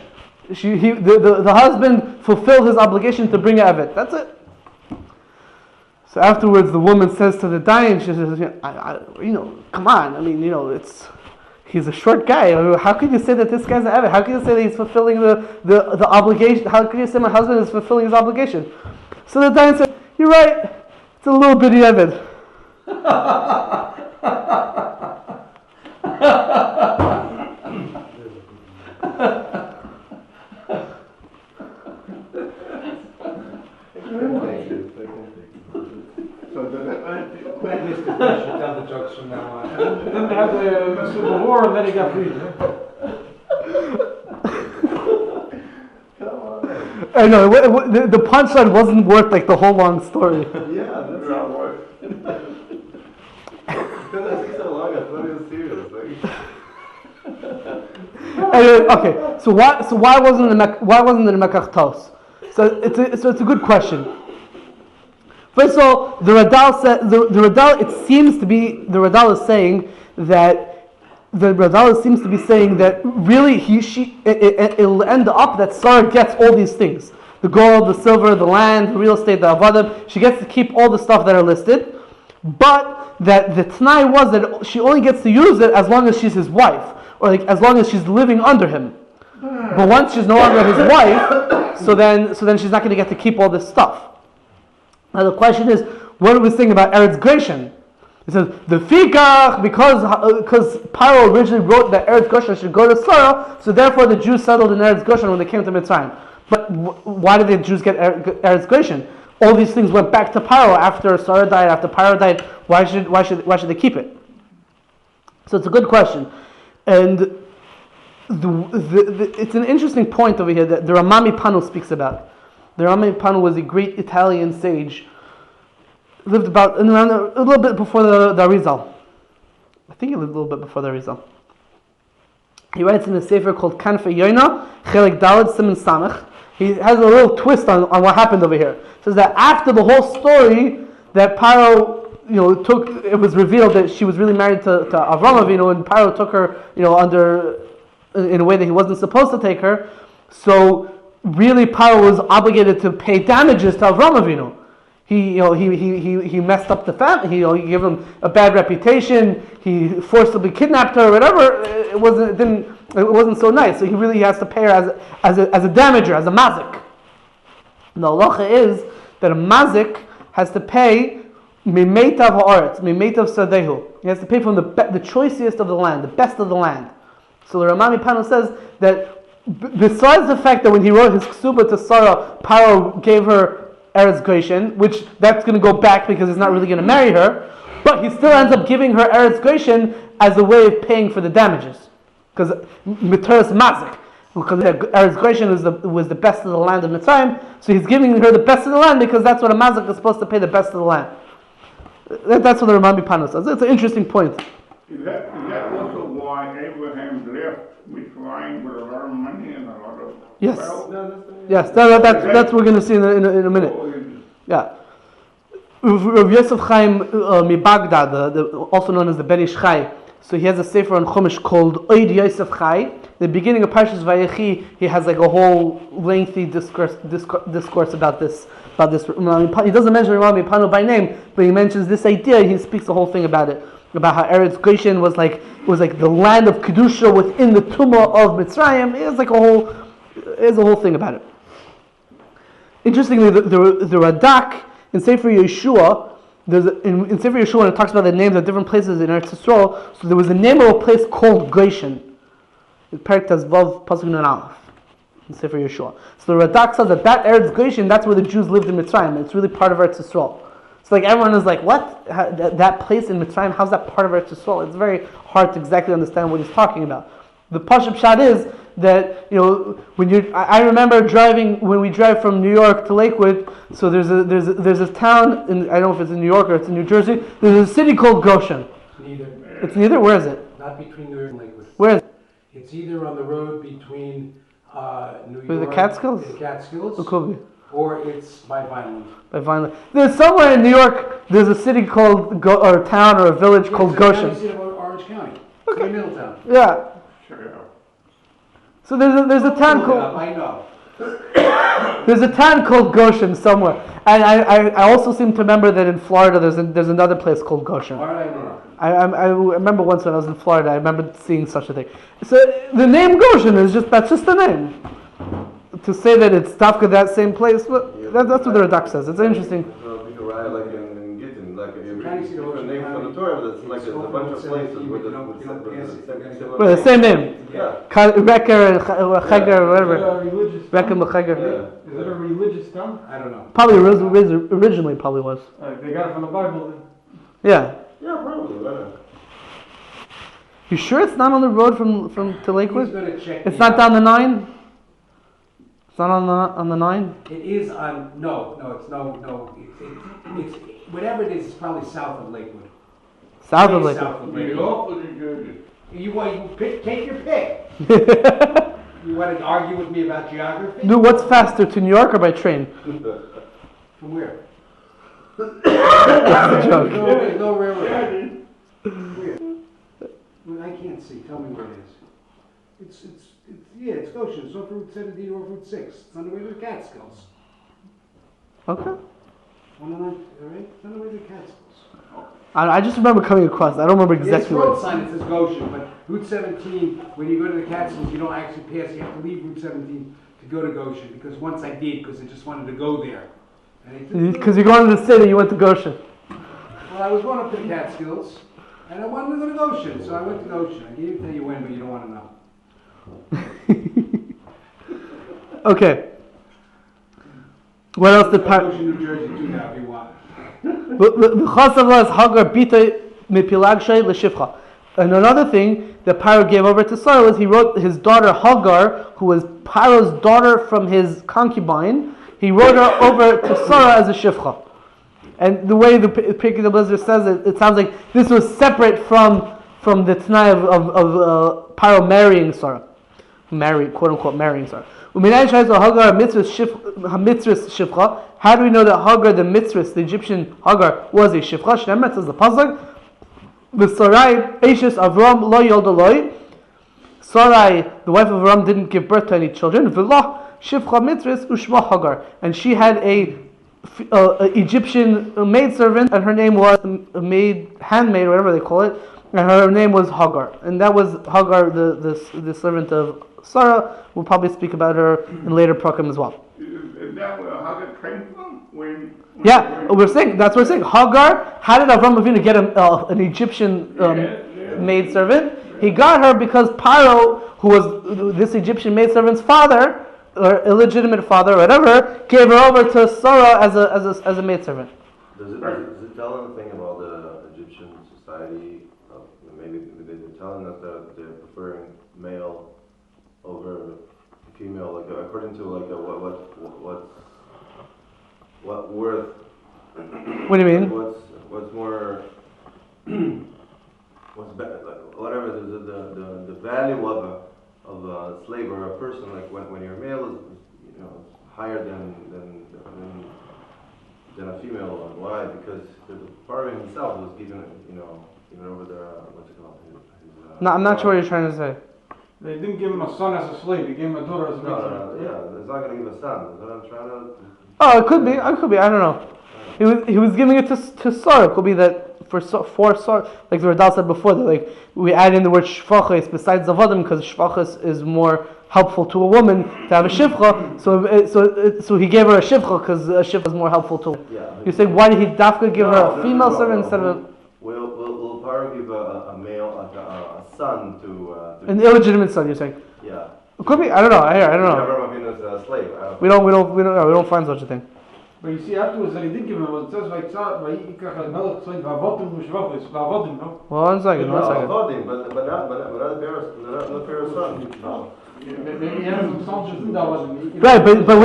The husband fulfilled his obligation to bring an Evan. That's it. So afterwards, the woman says to the Dayan, she says, "Come on. I mean, he's a short guy. How can you say that this guy's an Evan? How can you say that he's fulfilling the obligation? How can you say my husband is fulfilling his obligation?" So the Dayan said, "You're right. It's a little bitty Evan." Tell the jokes from now on. Then they had the Civil War, and then he got freed. I know the punchline wasn't worth like the whole long story. Yeah, that's not worth. Because I think so long, I thought it was serious. Anyway, okay, so why wasn't it a Mekach tos? So it's a good question. First of all, the Radal it seems to be the Radal is saying that the Radal seems to be saying that really it'll end up that Sarah gets all these things: the gold, the silver, the land, the real estate, the avadim. She gets to keep all the stuff that are listed, but that the t'nai was that she only gets to use it as long as she's his wife, or like as long as she's living under him. But once she's no longer his wife, so then she's not going to get to keep all this stuff. Now the question is, what are we saying about Eretz Goshen? It says the fikach because Pharaoh originally wrote that Eretz Goshen should go to Sarah, so therefore the Jews settled in Eretz Goshen when they came to Mitzrayim. But why did the Jews get Eretz Goshen? All these things went back to Pharaoh after Sarah died, after Pharaoh died. Why should they keep it? So it's a good question, and it's an interesting point over here that the Ramami Pano speaks about. The Ramami Pano was a great Italian sage. Lived about around a little bit before the Arizal. I think he lived a little bit before the Arizal. He writes in a sefer called Kanfe Yoina, Chelik Daled Siman Samech. He has a little twist on what happened over here. It says that after the whole story that Pharaoh, it was revealed that she was really married to Avraham Avinu, and Pharaoh took her, in a way that he wasn't supposed to take her. So really, Pharaoh was obligated to pay damages to Avraham Avinu. He messed up the family. He gave him a bad reputation. He forcibly kidnapped her. Whatever. It wasn't so nice. So he really has to pay her as a damager, as a mazik. The halacha is that a mazik has to pay mimeitav haaretz, mimeitav sadehu. He has to pay from the choicest of the land, the best of the land. So the Ramami Pano says that besides the fact that when he wrote his ketubah to Sarah, Pharaoh gave her Eretz Goshen, which that's going to go back because he's not really going to marry her, but he still ends up giving her Eretz Goshen as a way of paying for the damages, because Miteras Mazik, because Eretz Goshen was the best of the land of Mitzrayim, so he's giving her the best of the land because that's what a Mazik is supposed to pay, the best of the land. That's what the Ramami Pano says. It's an interesting point. Is that also why Abraham left Mitzrayim with a lot of money and a lot of Yes. wealth? Yes, that's what we're going to see in a minute. Yeah. Rav Yosef Chaim mi Baghdad, also known as the Ben Ish Chai, so he has a sefer on Chumash called Oid Yosef Chai. The beginning of Parshas Vayechi, he has like a whole lengthy discourse about this. He doesn't mention Ramami Pano by name, but he mentions this idea. He speaks the whole thing about it, about how Eretz Goshen was like the land of kedusha within the tumah of Mitzrayim. There's a whole thing about it. Interestingly, the Radak in Sefer Yeshua, in Sefer Yeshua, when it talks about the names of different places in Eretz Yisrael, so there was a name of a place called Goshen. Perek Tazvav Pasuk Nun Aleph in Sefer Yeshua. So the Radak says that Eretz Goshen, that's where the Jews lived in Mitzrayim. It's really part of Eretz Yisrael. So like everyone is like, what? That place in Mitzrayim, how's that part of Eretz Yisrael? It's very hard to exactly understand what he's talking about. The Pashup Pshat is that I remember when we drive from New York to Lakewood. So there's a town in, I don't know if it's in New York or it's in New Jersey. There's a city called Goshen. Neither. It's neither. Where is it? Not between New York and Lakewood. Where is it? It's either on the road between New York. The Catskills? The Catskills. It could be. Or it's by Vineland. By Vineland. There's somewhere in New York. There's a city called or a town or a village called Goshen. It's in Orange County. Okay. In Middletown. Yeah. So there's a town called. I know. There's a town called Goshen somewhere, and I also seem to remember that in Florida there's another place called Goshen. I remember once when I was in Florida, I remember seeing such a thing. So the name Goshen that's just the name. To say that it's Tafka that same place, but that's what the Radak says. It's interesting. Like in Gittin, like different name for the Torah, but it's like there's a bunch of places with the same name. Yeah. Reker and Chager, whatever. Reker and Chager. Is it a religious town? I don't know. Probably originally probably was. They got it from the Bible then. Yeah. Yeah, probably. You sure it's not on the road from to Lakewood? He's gonna check. It's not down the 9? It's not on the 9? It is on. No. It's whatever it is. It's probably south of Lakewood. South of Lakewood. South of New Lakewood. York or New Jersey? Take your pick. You want to argue with me about geography? Dude, what's faster, to New York or by train? From where? That's a joke. No railroad. Where? I can't see. Tell me where it is. It's Goshen. It's off Route 17 or Route 6. It's on the way to the Catskills. Okay. 109, all right? It's on the way to the Catskills. I just remember coming across. I don't remember exactly There's a road where. sign that says Goshen, but Route 17, when you go to the Catskills, you don't actually pass. You have to leave Route 17 to go to Goshen, because once I did, because I just wanted to go there. Because you're going to the city, you went to Goshen. Well, I was going up to the Catskills, and I wanted to go to Goshen, so I went to Goshen. I can't tell you when, but you don't want to know. Okay. What else did Goshen, New Jersey, too, now, if you want. And another thing that Pharaoh gave over to Sarah was he wrote his daughter Hagar, who was Pharaoh's daughter from his concubine. He wrote her over to Sarah as a shifcha. And the way the Pirkei the Blizzard says it, it sounds like this was separate from the Tanai of Pharaoh marrying Sarah, quote unquote marrying Sarah. How do we know that Hagar, the mitzvah, the Egyptian Hagar, was a shifcha? Shnemet says the pasuk. V'Sarai Eishes Avraham lo yoldaloi. Sarai, the wife of Avraham, didn't give birth to any children. V'lo shifcha mitzvah ushma Hagar, and she had a Egyptian maidservant, and her name was handmaid, whatever they call it, and her name was Hagar, and that was Hagar, the servant of Sarah. We'll probably speak about her in later program as well. Is that where Hagar came from? Yeah, that's what we're saying. Hagar, how did Avraham Avinu get an Egyptian maidservant? He got her because Pharaoh, who was this Egyptian maidservant's father, or illegitimate father, or whatever, gave her over to Sarah as a maidservant. Does it tell anything about the Egyptian society? Maybe they're telling us that they're preferring male over female, like according to like what worth? What do you mean? What's more? What's better? Like, whatever the value of a slave or a person, like when you're male is higher than a female one. Why? Because the Pharaoh himself was given over the what's it called? No, I'm not sure what you're trying to say. They didn't give him a son as a slave. They gave him a daughter as a No, yeah, it's not going to give a son. That's what I'm trying to. Oh, it could be. I don't know. He was giving it to Sarah. It could be that for Sarah, like the Radal said before, that like we add in the word shvachas besides zavadim, because shvachas is more helpful to a woman to have a shivcha. So he gave her a shivcha because a shivcha is more helpful to. Yeah. You're saying, why did he dafka give her a female servant instead of Will Pharaoh give a male a son to an illegitimate son? You're saying. Yeah. It could be. I don't know. I don't know. Avraham Avinu's slave. We don't find such a thing. But you see, afterwards that he did give him, it says like Abimelech said, "Vavodim u'shvachos." Vavodim, no. Well, one second. But not Pharaoh's son. No. Maybe he had some sons in that one. Right, but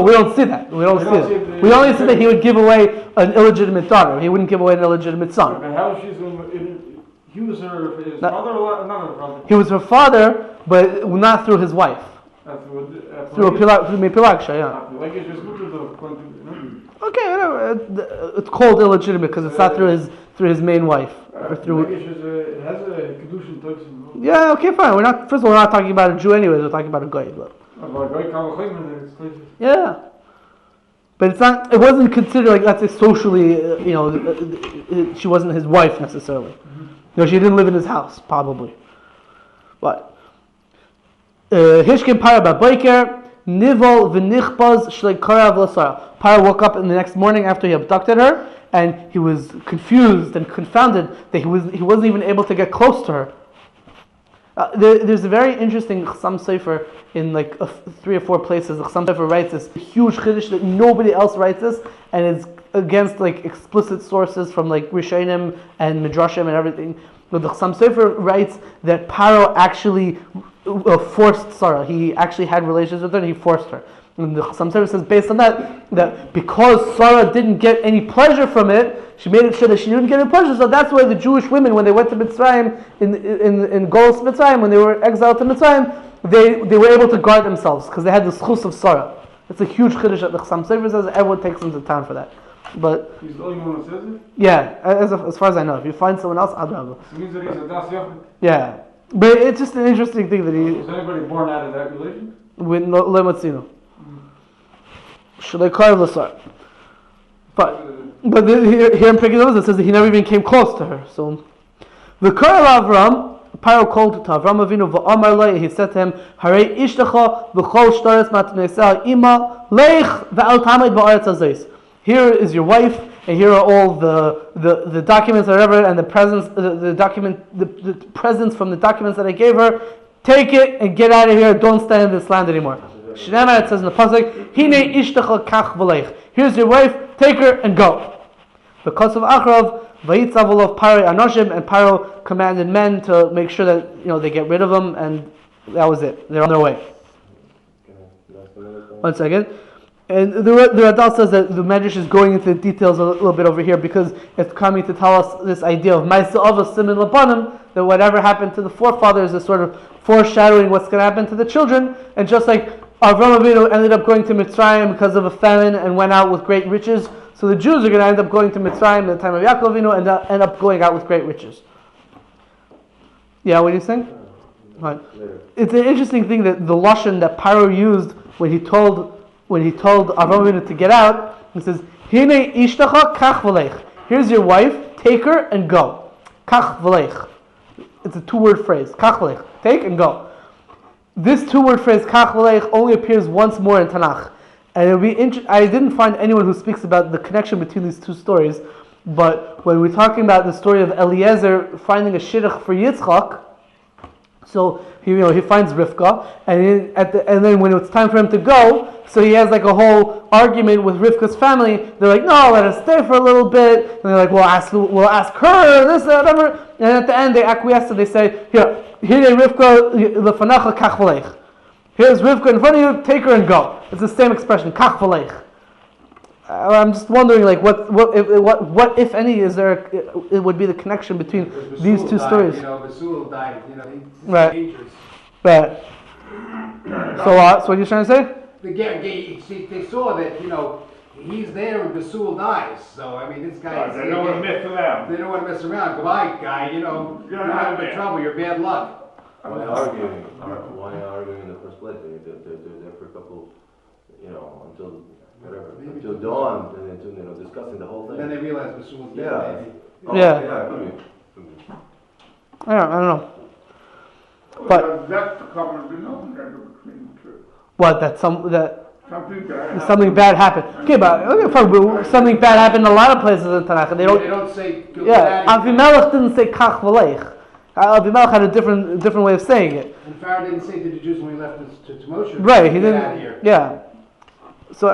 we don't see that. We don't see it. We only see that he would give away an illegitimate daughter. He wouldn't give away an illegitimate son. But how she's he was his father or not her brother? He was her father, but not through his wife. Through Pilagsha, yeah. Okay, whatever. It's called illegitimate because it's not through his main wife. Or through. It has a kedushin toxin. Yeah. Okay. Fine. First of all, we're not talking about a Jew anyways. We're talking about a goy. Yeah. But it's not. It wasn't considered like, let's say, socially. She wasn't his wife necessarily. She didn't live in his house probably. But Hishkin Para Babiker Nivol v'nichbaz shleikarav l'sara. Pharaoh woke up in the next morning after he abducted her, and he was confused and confounded that he wasn't even able to get close to her. There's a very interesting Chasam Sofer in like 3 or 4 places. The Chasam Sofer writes this huge chiddush that nobody else writes this, and it's against like explicit sources from like Rishonim and Midrashim and everything. But the Chasam Sofer writes that Pharaoh actually forced Sarah. He actually had relations with her and he forced her. And the Chasam Sofer says, based on that because Sarah didn't get any pleasure from it, she made it sure that she didn't get any pleasure. So that's why the Jewish women, when they went to Mitzrayim, in Golus Mitzrayim, when they were exiled to Mitzrayim, they were able to guard themselves because they had the schus of Sarah. It's a huge chiddush that the Chasam Sofer says. Everyone takes them to town for that. But he's the only one who says it? Yeah, as far as I know. If you find someone else, Abraham. So it means that he's a das Yochid? Yeah. But it's just an interesting thing that Was anybody born out of that religion? with no lematzino. Shalekar l'sar. But here in Pirkei Avos it says that he never even came close to her. So the Kar Avraham, Pharaoh called to Avraham Avinu v'amar lo, he said to him, Harei ishtacha v'chol shtares matnesah ima leich ve'al tamed ba'aretz hazos. Here is your wife, and here are all the documents or whatever, and the presents, the presents from the documents that I gave her. Take it and get out of here. Don't stand in this land anymore. Shnema, it says in the pasuk, Hine ishtacha kach v'leich. Here's your wife. Take her and go. Because of Achrav, vayitzav of Paro anoshim, and Paro commanded men to make sure that they get rid of them, and that was it. They're on their way. One second. And the Radal says that the Medrash is going into the details a little bit over here because it's coming to tell us this idea of Ma'aseh Avos Simin Labanim, that whatever happened to the forefathers is sort of foreshadowing what's going to happen to the children. And just like Avraham Avinu ended up going to Mitzrayim because of a famine and went out with great riches, so the Jews are going to end up going to Mitzrayim in the time of Yaakov Avinu and end up going out with great riches. Yeah, what are you saying? Right. It's an interesting thing that the lashon that Pharaoh used when he told Avraham Avinu to get out, he says, "Hine ishtacha kach v'leich." Here's your wife, take her and go. Kach v'leich. It's a two-word phrase. Kach v'leich. Take and go. This two-word phrase, kach v'leich, only appears once more in Tanakh. And it'll be I didn't find anyone who speaks about the connection between these two stories, but when we're talking about the story of Eliezer finding a shidduch for Yitzchak, so he finds Rivka, and then when it's time for him to go, so he has like a whole argument with Rivka's family. They're like, no, let us stay for a little bit. And they're like, we'll ask her, this, that, whatever. And at the end, they acquiesce and they say, here Rivka, lefanacha kach v'leich. Here's Rivka in front of you, take her and go. It's the same expression, kach v'leich. I'm just wondering, like, what if any is there? It would be the connection between these two stories. Basul died. He's Right. dangerous. Right. So what are you trying to say? They saw that he's there and Basul dies. So I mean, this guy. They don't want to mess around. They don't want to mess around. Goodbye, guy. You're not in trouble. You're bad luck. Why arguing in the first place? They're there for a couple, until whatever, until dawn, and until discussing the whole thing. Then they realize Basul's dead. Yeah. Maybe. Oh, Yeah. Could be. I don't know. But That's the common denominator between the two. what? That something bad bad happened. Okay, but something bad happened in a lot of places in Tanakh. They don't say. Yeah, Avimelech didn't say kach v'leich. Avimelech had a different way of saying it. And Pharaoh didn't say to the Jews when he left to Moshe. Right, he Get didn't. out of here. Yeah. So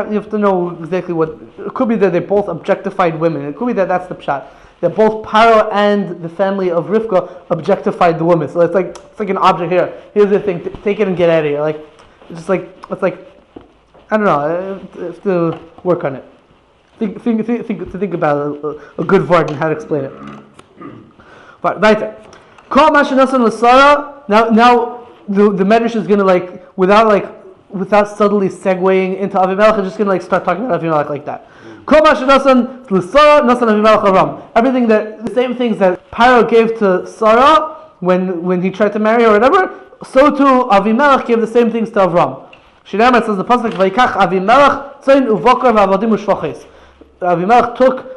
you have to know exactly what. It could be that they both objectified women. It could be that that's the pshat. That both Pharaoh and the family of Rivka objectified the woman. So it's like an object here. Here's the thing. Take it and get out of here. Like it's like I don't know. I have to work on it. Think about a good word and how to explain it. But weiter. Now the Medrash is gonna without subtly segueing into Avimelech, I'm just gonna start talking about Avimelech like that. Everything the same things that Pharaoh gave to Sarah when he tried to marry her or whatever, so too Avimelech gave the same things to Avram. Shneimar says the pasuk Vayikach Avimelech tzayin uvokar v'avadim u'shvaches. Avimelech took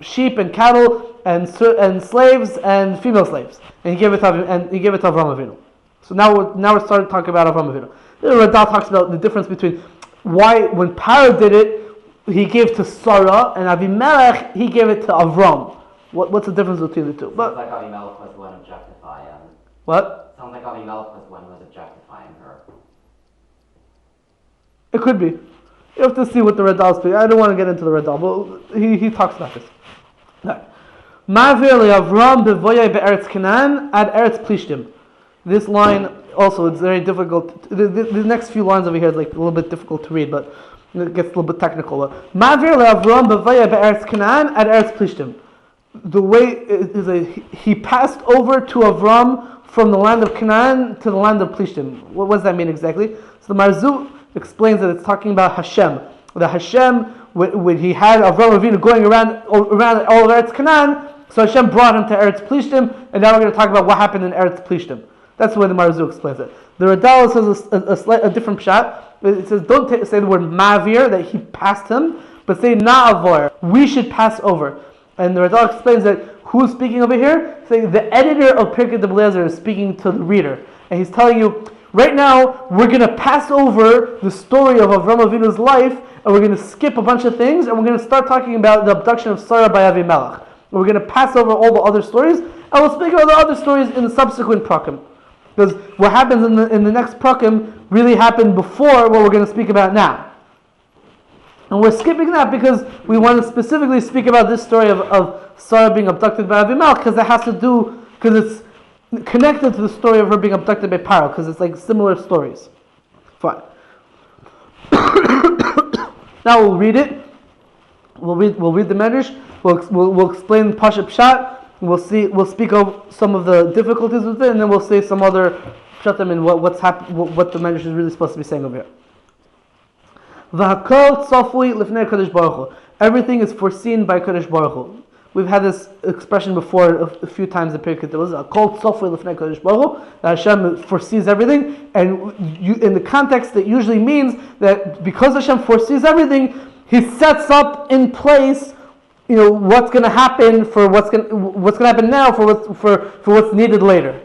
sheep and cattle and slaves and female slaves, and he gave it to Avraham Avinu. So now we're starting talking about Avraham Avinu. The Radal talks about the difference between why when Pharaoh did it, he gave to Sarah, and Avimelech he gave it to Avram. What's the difference between the two? Sounds like Avimelech was the one objectifying. What? Sounds like Avimelech was the one who was objectifying her. It could be. You have to see what the Radal speaks. I don't want to get into the Radal, but he talks about this. Ma'avir le'Avram bevoyai be'eretz Canaan ad eretz Plishtim. This line also, it's very difficult. The next few lines over here is a little bit difficult to read, but it gets a little bit technical. Ma'avir le'Avram bevoyai be'eretz Canaan ad eretz Plishtim. The way is he passed over to Avram from the land of Canaan to the land of Plishtim. What does that mean exactly? So the Marzu explains that it's talking about Hashem. The Hashem, when he had Avraham Avinu going around all of Eretz Canaan, So Hashem brought him to Eretz Plishtim, and now we're going to talk about what happened in Eretz Plishtim. That's the way the Marzu explains it. The Radal says a different pshat. It says, don't say the word mavir, that he passed him, but say na'avor, we should pass over. And the Radal explains that who's speaking over here? Saying the editor of Pirkei D'Belezer is speaking to the reader. And he's telling you, right now, we're going to pass over the story of Avraham Avinu's life, and we're going to skip a bunch of things, and we're going to start talking about the abduction of Sarah by Avimelech. And we're going to pass over all the other stories, and we'll speak about the other stories in the subsequent prakim. Because what happens in the next prakim really happened before what we're going to speak about now. And we're skipping that because we want to specifically speak about this story of Sarah being abducted by Abimelech, because that has to do, because it's connected to the story of her being abducted by Pharaoh, because it's like similar stories. Fine. Now we'll read it. We'll read the Medrash. We'll explain Pasha Pshat. We'll speak of some of the difficulties with it, and then we'll say some other pshatim and what the Medrash is really supposed to be saying over here. V'hakol tzafui lifnei Kadosh Baruch Hu. Everything is foreseen by Kadosh Baruch Hu. We've had this expression before a few times in Pirkei D'Belezer. Hakol tzafui lifnei Kadosh Baruch Hu. That Hashem foresees everything, and in the context, it usually means that because Hashem foresees everything, He sets up in place, what's going to happen for what's going to happen now for what's needed later.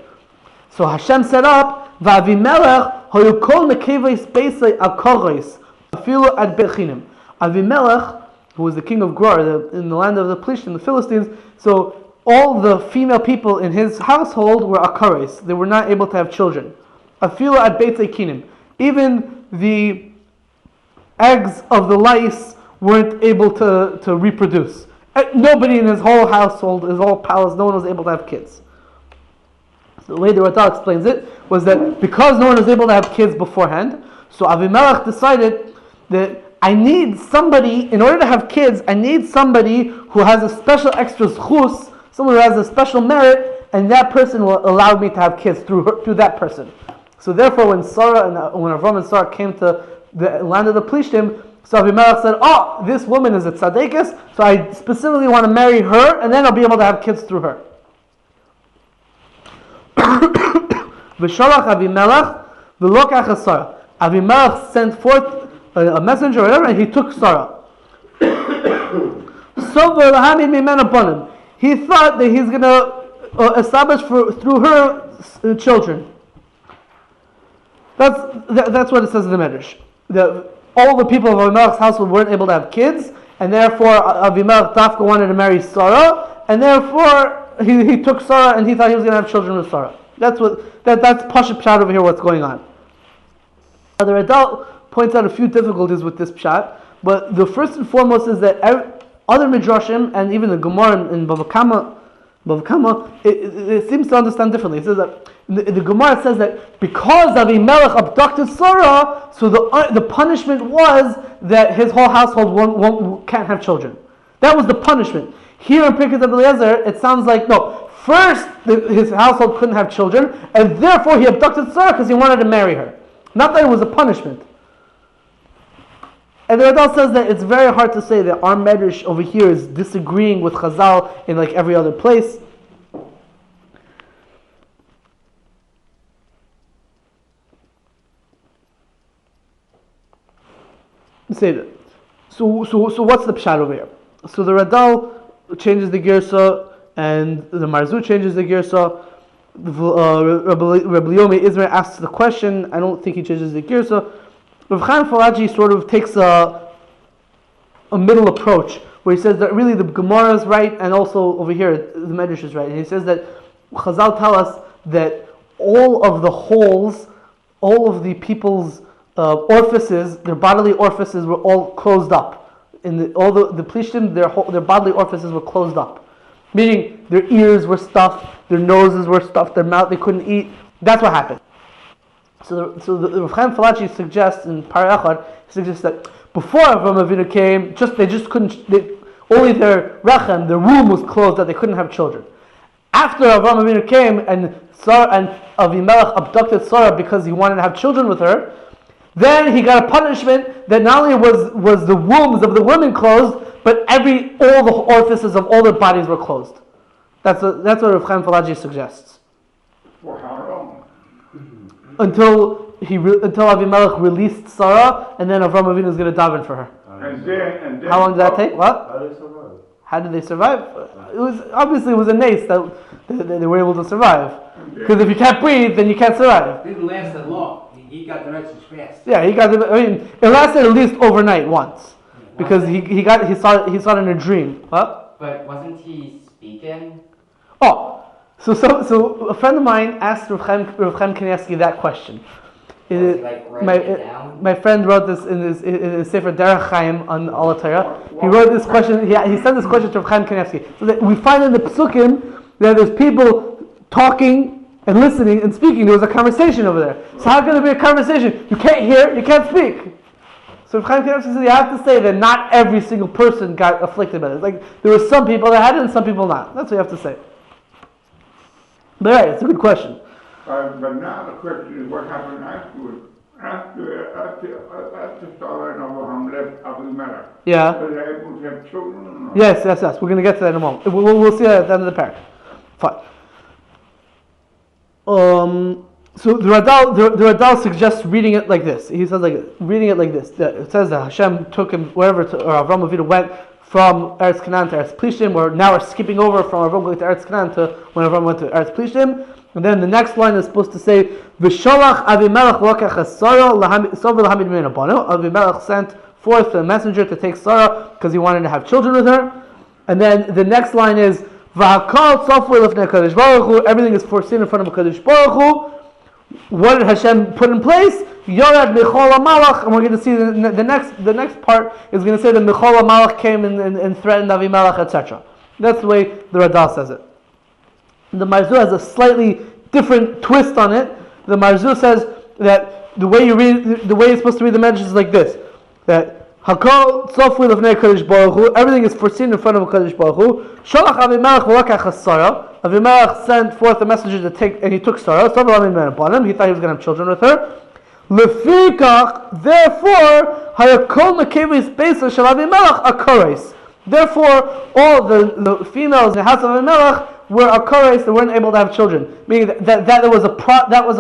So Hashem set up Avimelech hoyukol nekevos beisai akoros afilu ad bechinim. Avimelech, who was the king of Gerar in the land of the Plishtim, the Philistines. So all the female people in his household were akares. They were not able to have children. Afilu ad beisai kinim. Even the eggs of the lice weren't able to reproduce. Nobody in his whole household, his whole palace, no one was able to have kids. So the way the Radah explains it was that because no one was able to have kids beforehand, so Avimelech decided that I need somebody, in order to have kids, I need somebody who has a special extra zchus, someone who has a special merit, and that person will allow me to have kids through that person. So therefore, when Avraham and Sarah came to the land of the Plishtim, so Avimelech said, this woman is a tzaddikus, so I specifically want to marry her, and then I'll be able to have kids through her. V'sholach Avimelech v'lokach Sarah. Avimelech sent forth a messenger or whatever, and he took Sarah. He thought that he's going to establish through her children. That's what it says in the Medrash. All the people of Avimelech's household weren't able to have kids, and therefore Avimelech Dafka wanted to marry Sarah, and therefore he took Sarah, and he thought he was going to have children with Sarah. That's Pasha Pshat over here, what's going on. Now, the Radal points out a few difficulties with this Pshat, but the first and foremost is that other Midrashim, and even the Gemara in Bava Kama, it seems to understand differently. It says that the Gemara says that because Avimelech abducted Sarah, so the punishment was that his whole household can't have children. That was the punishment. Here in Pirkei D'Belezer, it sounds like, no, first his household couldn't have children, and therefore he abducted Sarah because he wanted to marry her. Not that it was a punishment. And the Radal says that it's very hard to say that our Medrash over here is disagreeing with Chazal in like every other place. Say that. So what's the pshat over here? So the Radal changes the girsa, and the Marzu changes the girsa. Rabbi Yomi Israel asks the question. I don't think he changes the girsa. Rav Chaim Falaji sort of takes a middle approach, where he says that really the Gemara is right, and also over here the Medrash is right. And he says that Chazal tell us that all of the holes, all of the people's orifices, their bodily orifices were all closed up. All the Plishtim, their bodily orifices were closed up. Meaning their ears were stuffed, their noses were stuffed, their mouth, they couldn't eat. That's what happened. So the Rav Chaim Falachi suggests in Parei suggests that before Avraham Avinu came, they just couldn't. Only their rechem, their womb was closed, that they couldn't have children. After Avraham Avinu came and Avimelech abducted Sarah because he wanted to have children with her, then he got a punishment that not only was the wombs of the women closed, but all the orifices of all their bodies were closed. That's what Rav Chaim Falaji suggests. For how long? Until Avimelech released Sarah, and then Avraham Avinu is going to daven for her. And then. How long did that take? What? How do they survive? How did they survive? It was a nace that they were able to survive. Because if you can't breathe, then you can't survive. It didn't last that long. He got the message fast. Yeah, he got. It lasted at least overnight once, because he saw it in a dream. What? But wasn't he speaking? Oh, so a friend of mine asked Rav Chaim Kanievsky that question. Was he, like, writing it down? My friend wrote this in his Sefer Derech Chaim on Al Torah. He wrote this question. He sent this question to Rav Chaim Kanievsky. So that we find in the Psukim that there's people talking and listening and speaking. There was a conversation over there. So how can there be a conversation? You can't hear, you can't speak. So Rav Chaim Kanievsky said you have to say that not every single person got afflicted by this. Like there were some people that had it and some people not. That's what you have to say. But right, it's a good question. But now the question is what happened afterwards. After Sarah and Abraham left Abimelech. Yeah. Were they able to have children or not? Yes. We're going to get to that in a moment. We'll see that at the end of the parak. Fine. So the Radal suggests reading it like this. He says reading it like this. It says that Hashem took him wherever, or Avraham Avinu went from Eretz Canaan to Eretz Plishtim, or now we're skipping over from Avraham going to Eretz Canaan to when Avraham went to Eretz Plishtim. And then the next line is supposed to say, V'sholach Avimelech lokach es Sarah sover lahamid mimenu bano. Avimelech sent forth a messenger to take Sarah because he wanted to have children with her. And then the next line is, V'hakal tzofur lefnei Kadosh Baruch Hu. Everything is foreseen in front of Kadosh Baruch Hu. What did Hashem put in place? Yorad Michol HaMalach. And we're going to see the next part is going to say that Michol HaMalach came and threatened Avimelech, etc. That's the way the Radal says it. The Marzur has a slightly different twist on it. The Marzur says that the way you're supposed to read the message is like this: that Hakol Tzofui Lefnei Kadosh Baruch Hu. Everything is foreseen in front of Kadosh Baruch Hu. Sholach Avimelech v'lokach es Sarah. Avimelech sent forth a messenger to take, and he took Sarah. He thought he was going to have children with her. Lefikach, therefore, Hayakol Nekevis Beisa Shel Avimelech Akores. Therefore, all the females in the house of Avimelech were akores, they weren't able to have children, meaning that there was a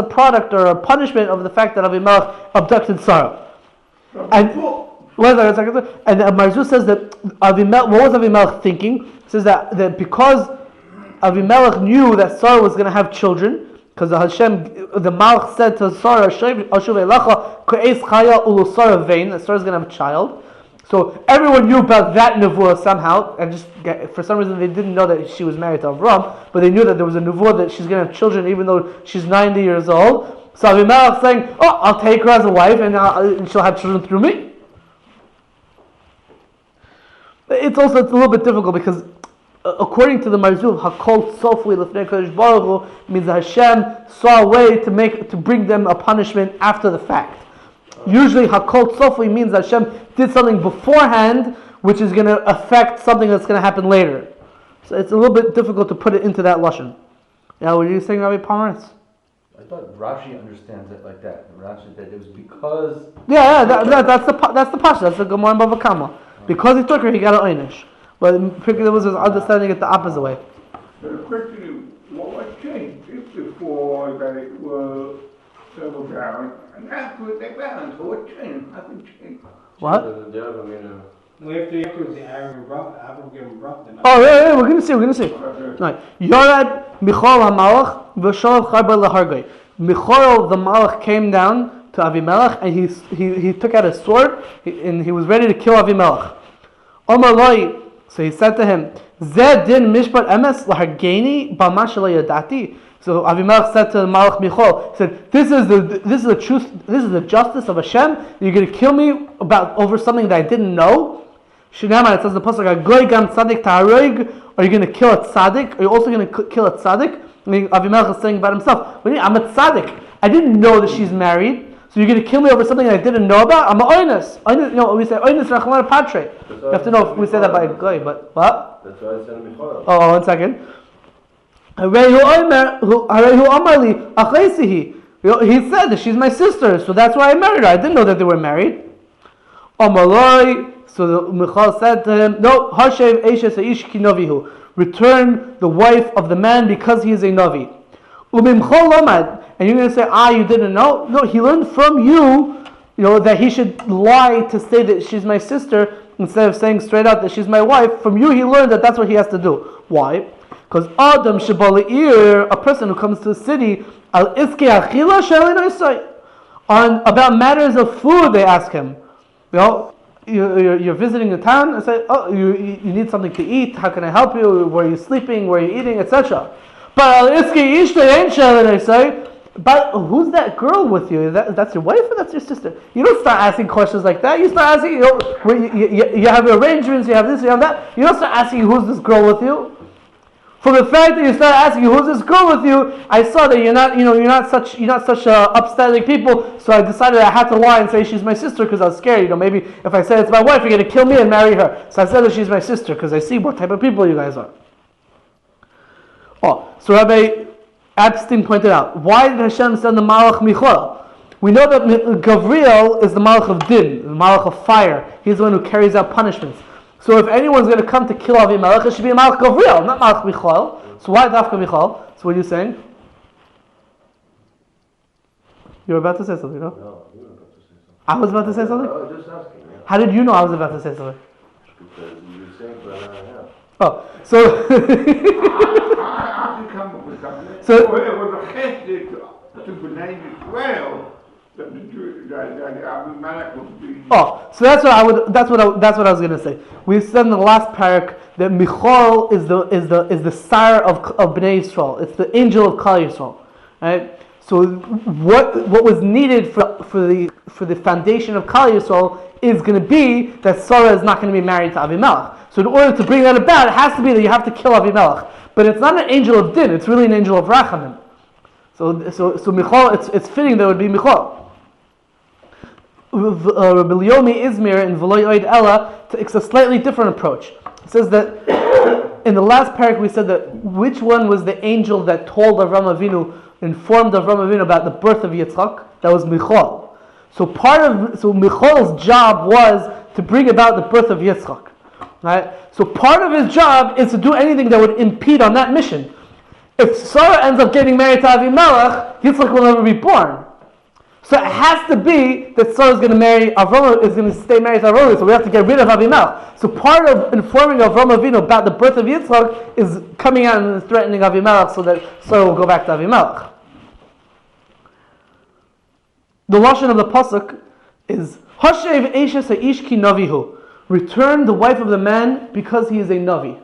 product or a punishment of the fact that Avimelech abducted Sarah. And Marzu says that Avimelech, what was Avimelech thinking? He says that because Avimelech knew that Sarah was going to have children, because the Malach said to Sarah, that Sarah's going to have a child. So everyone knew about that nevuah somehow, and for some reason they didn't know that she was married to Avraham, but they knew that there was a nevuah that she's going to have children even though she's 90 years old. So Avimelech saying, "Oh, I'll take her as a wife, and she'll have children through me." It's a little bit difficult because according to the Marzul, Hakol Sofli Lefnei Kadosh Baruch Hu means that Hashem saw a way to bring them a punishment after the fact. Usually, Hakol Tzofli means that Hashem did something beforehand, which is going to affect something that's going to happen later. So it's a little bit difficult to put it into that lashon. Now, what are you saying, Rabbi Pomerantz? I thought Rashi understands it like that. Rashi that it was because. That's the pasha. That's the Gemara in Bava Kama. Because he took her, he got an einish. But there was his understanding it the opposite way. So the question is, what was changed before they were settled down? And after they balance, so what changed? Nothing changed. What? After the Abraham brought them. Oh yeah, we're gonna see. Right. Yorad Michol HaMalach v'sholav Charba lahargay. Michol the Malach came down to Avimelech and he took out his sword and he was ready to kill Avimelech. Omar Loi, so he said to him, Zed din mishpat emes lahargeni b'ma shelo yadati. So Avimelech said to the Malach Michol, he said, this is the truth, this is the justice of Hashem. You're going to kill me over something that I didn't know. Shinama, it says in the pasuk, Goy gam tzaddik ta'aroig. Are you going to kill a tzaddik? Are you also going to kill a tzaddik? I mean, Avimelech is saying about himself, I'm a tzaddik. I didn't know that she's married. So you're going to kill me over something that I didn't know about? I'm a oinus. We say oinus rachman patre. You have to know if we say that by a goy, but what? That's why I said Michal. Oh, 1 second. He said that she's my sister, so that's why I married her. I didn't know that they were married. So Michal said to him, no, Hashev Eshes Aish ki Navihu. Return the wife of the man because he is a Navi. Umimchol Lomad. And you're going to say, you didn't know? No, he learned from you, that he should lie to say that she's my sister instead of saying straight out that she's my wife. From you, he learned that that's what he has to do. Why? Because Adam Shabala'ir, a person who comes to the city, Al Iske Achila Shalinoisai. About matters of food, they ask him. You're visiting the town and say, you need something to eat. How can I help you? Where are you sleeping? Where are you eating? Etc. But who's that girl with you? That's your wife or that's your sister? You don't start asking questions like that. You start asking, you have arrangements, you have this, you have that. You don't start asking who's this girl with you. From the fact that you start asking who's this girl with you, I saw that you're not such upstanding people. So I decided I had to lie and say she's my sister because I was scared. Maybe if I say it's my wife, you're going to kill me and marry her. So I said that she's my sister because I see what type of people you guys are. So Rabbi Epstein pointed out, why did Hashem send the Malach Michal? We know that Gabriel is the Malach of Din, the Malach of fire. He's the one who carries out punishments. So if anyone's going to come to kill Avimelech, it should be a Malach Gabriel, not Malach Michal. So why Dafka Michal? So what are you saying? You were about to say something, no? No, you were about to say something. I was about to say something? I was just asking, yeah. How did you know I was about to say something? Because you were saying for an hour and a half. So I come up with something. So- It was a chesed to B'nai Yisrael that the Abimelech would be. so that's what I was going to say. We said in the last parak that Michal is the sire of Bnei Yisrael. It's the angel of Klal Yisrael, right? So what was needed for the foundation of Klal Yisrael is going to be that Sarah is not going to be married to Avimelech. So in order to bring that about, it has to be that you have to kill Avimelech. But it's not an angel of Din; it's really an angel of Rachamim. So Michal, it's fitting that it would be Michal. Rabbi Yomi Izmir in V'lo Yoed Ella takes a slightly different approach. It says that in the last parak we said that which one was the angel that told Avraham Avinu, informed Avraham Avinu about the birth of Yitzchak? That was Michal. So Michal's job was to bring about the birth of Yitzchak. Right? So part of his job is to do anything that would impede on that mission. If Sarah ends up getting married to Avimelech, Yitzchak will never be born. So it has to be that Sarah is going to marry Avraham, is going to stay married to Avraham. So we have to get rid of Avimelech. So part of informing Avraham Avinu about the birth of Yitzchak is coming out and threatening Avimelech so that Sarah will go back to Avimelech. The lashon of the pasuk is Hashev Eshes Aish ki Navihu. Return the wife of the man because he is a Navi.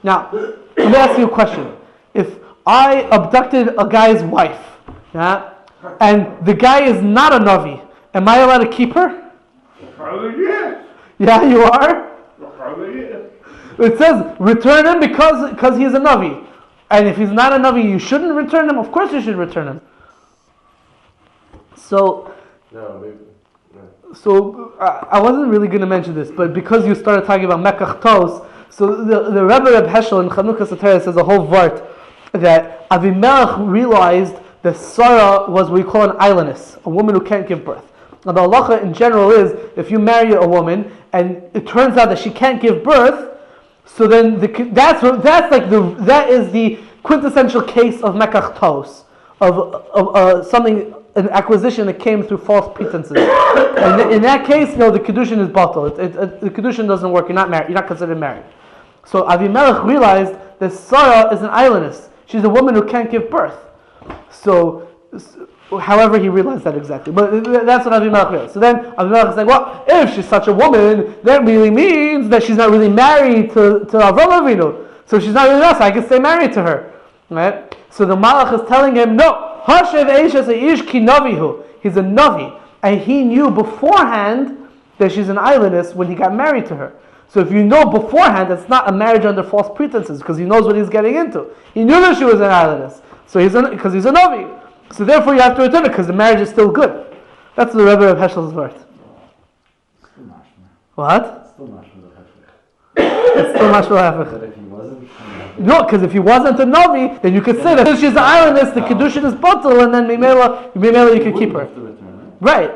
Now, let me ask you a question. If I abducted a guy's wife, and the guy is not a Navi, am I allowed to keep her? Probably yes. Yeah, you are? Probably yes. It says, return him because he is a Navi. And if he's not a Navi, you shouldn't return him? Of course you should return him. So I wasn't really going to mention this, but because you started talking about Mekach Tos, so the Rebbe Reb Heschel in Chanukah Satara says a whole vart that Avimelech realized that Sarah was what we call an islandess, a woman who can't give birth. Now the halacha in general is, if you marry a woman and it turns out that she can't give birth, so then that is the quintessential case of Mekach Tos, of something, an acquisition that came through false pretenses. And in that case, the kedushin is batal. The kedushin doesn't work. You're not married. You're not considered married. So Avimelech realized that Sarah is an islandess. She's a woman who can't give birth. So, however he realized that exactly. But that's what Avimelech realized. So then Avimelech is like, well, if she's such a woman, that really means that she's not really married to Avraham Avinu. So she's not really us. I can stay married to her. Right? So the Malach is telling him, no, Hashev Eshes Aish ki Navihu. He's a Navi. And he knew beforehand that she's an islandess when he got married to her. So if you know beforehand, it's not a marriage under false pretenses because he knows what he's getting into. He knew that she was an islandess. So because he's a Navi. So therefore you have to return it because the marriage is still good. That's the Rebbe of Heschel's word. What? Still not sure the Hafech. It's still mashma hafech. But if he wasn't, No, because if he wasn't a Navi, then you could say that she's an islandess, the kedushin is batal, and then Mimela you can keep her. have to return, Right.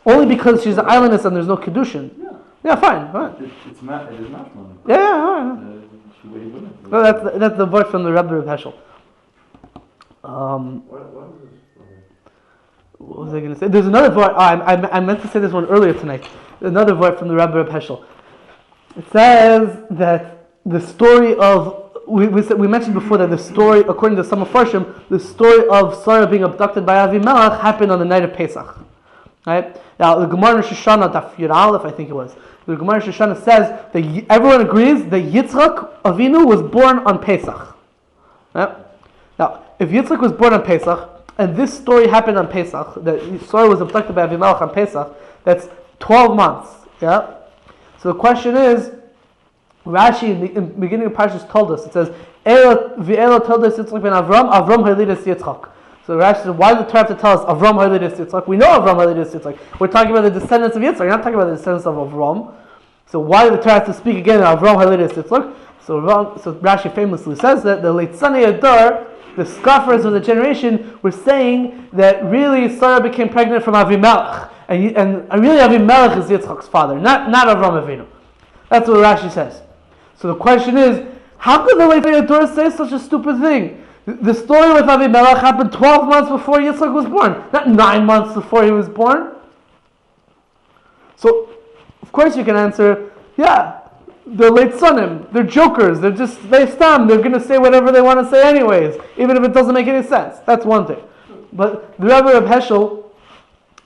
Only because she's an islandess and there's no kedushin. Yeah. Yeah, fine. It's it is matrimony. Yeah. She waited with it. Well, that's the word from the Rebbe of Heschel. What is this? What was I going to say? There's another word. I meant to say this one earlier tonight. Another word from the Rebbe of Heschel. It says that the story of we mentioned before that the story, according to some Farshim, the story of Sarah being abducted by Avimelech happened on the night of Pesach. Right? Now the Gemara in Shoshana, Daf Yud Aleph, I think it was. The Gemara in Shoshana says that everyone agrees that Yitzchak Avinu was born on Pesach. Right? Now, if Yitzchak was born on Pesach, and this story happened on Pesach, that Sarah was abducted by Avimelech on Pesach, that's 12 months. Yeah. So the question is, Rashi in the beginning of Parshas told us, it says, V'elo told us Yitzchak ben Avram ha'lidas Yitzchak. So Rashi said, why did the Torah have to tell us Avram ha'lidas Yitzchak? We know Avram ha'lidas Yitzchak. We're talking about the descendants of Yitzchak. We're not talking about the descendants of Avram. So why did the Torah have to speak again of Avram ha'lidas Yitzchak? So Rashi famously says that the Leitzanei Adar, the scoffers of the generation, were saying that really Sarah became pregnant from Avimelech. And really Avimelech is Yitzchak's father, not Avram Avinu. That's what Rashi says. So the question is, how could the Leitzanei Adar say such a stupid thing? The story with Avimelech happened 12 months before Yitzchak was born, not 9 months before he was born. So, of course you can answer, yeah, they're Leitzanim, they're jokers, they're going to say whatever they want to say anyways, even if it doesn't make any sense. That's one thing. But the Rebbe of Heschel,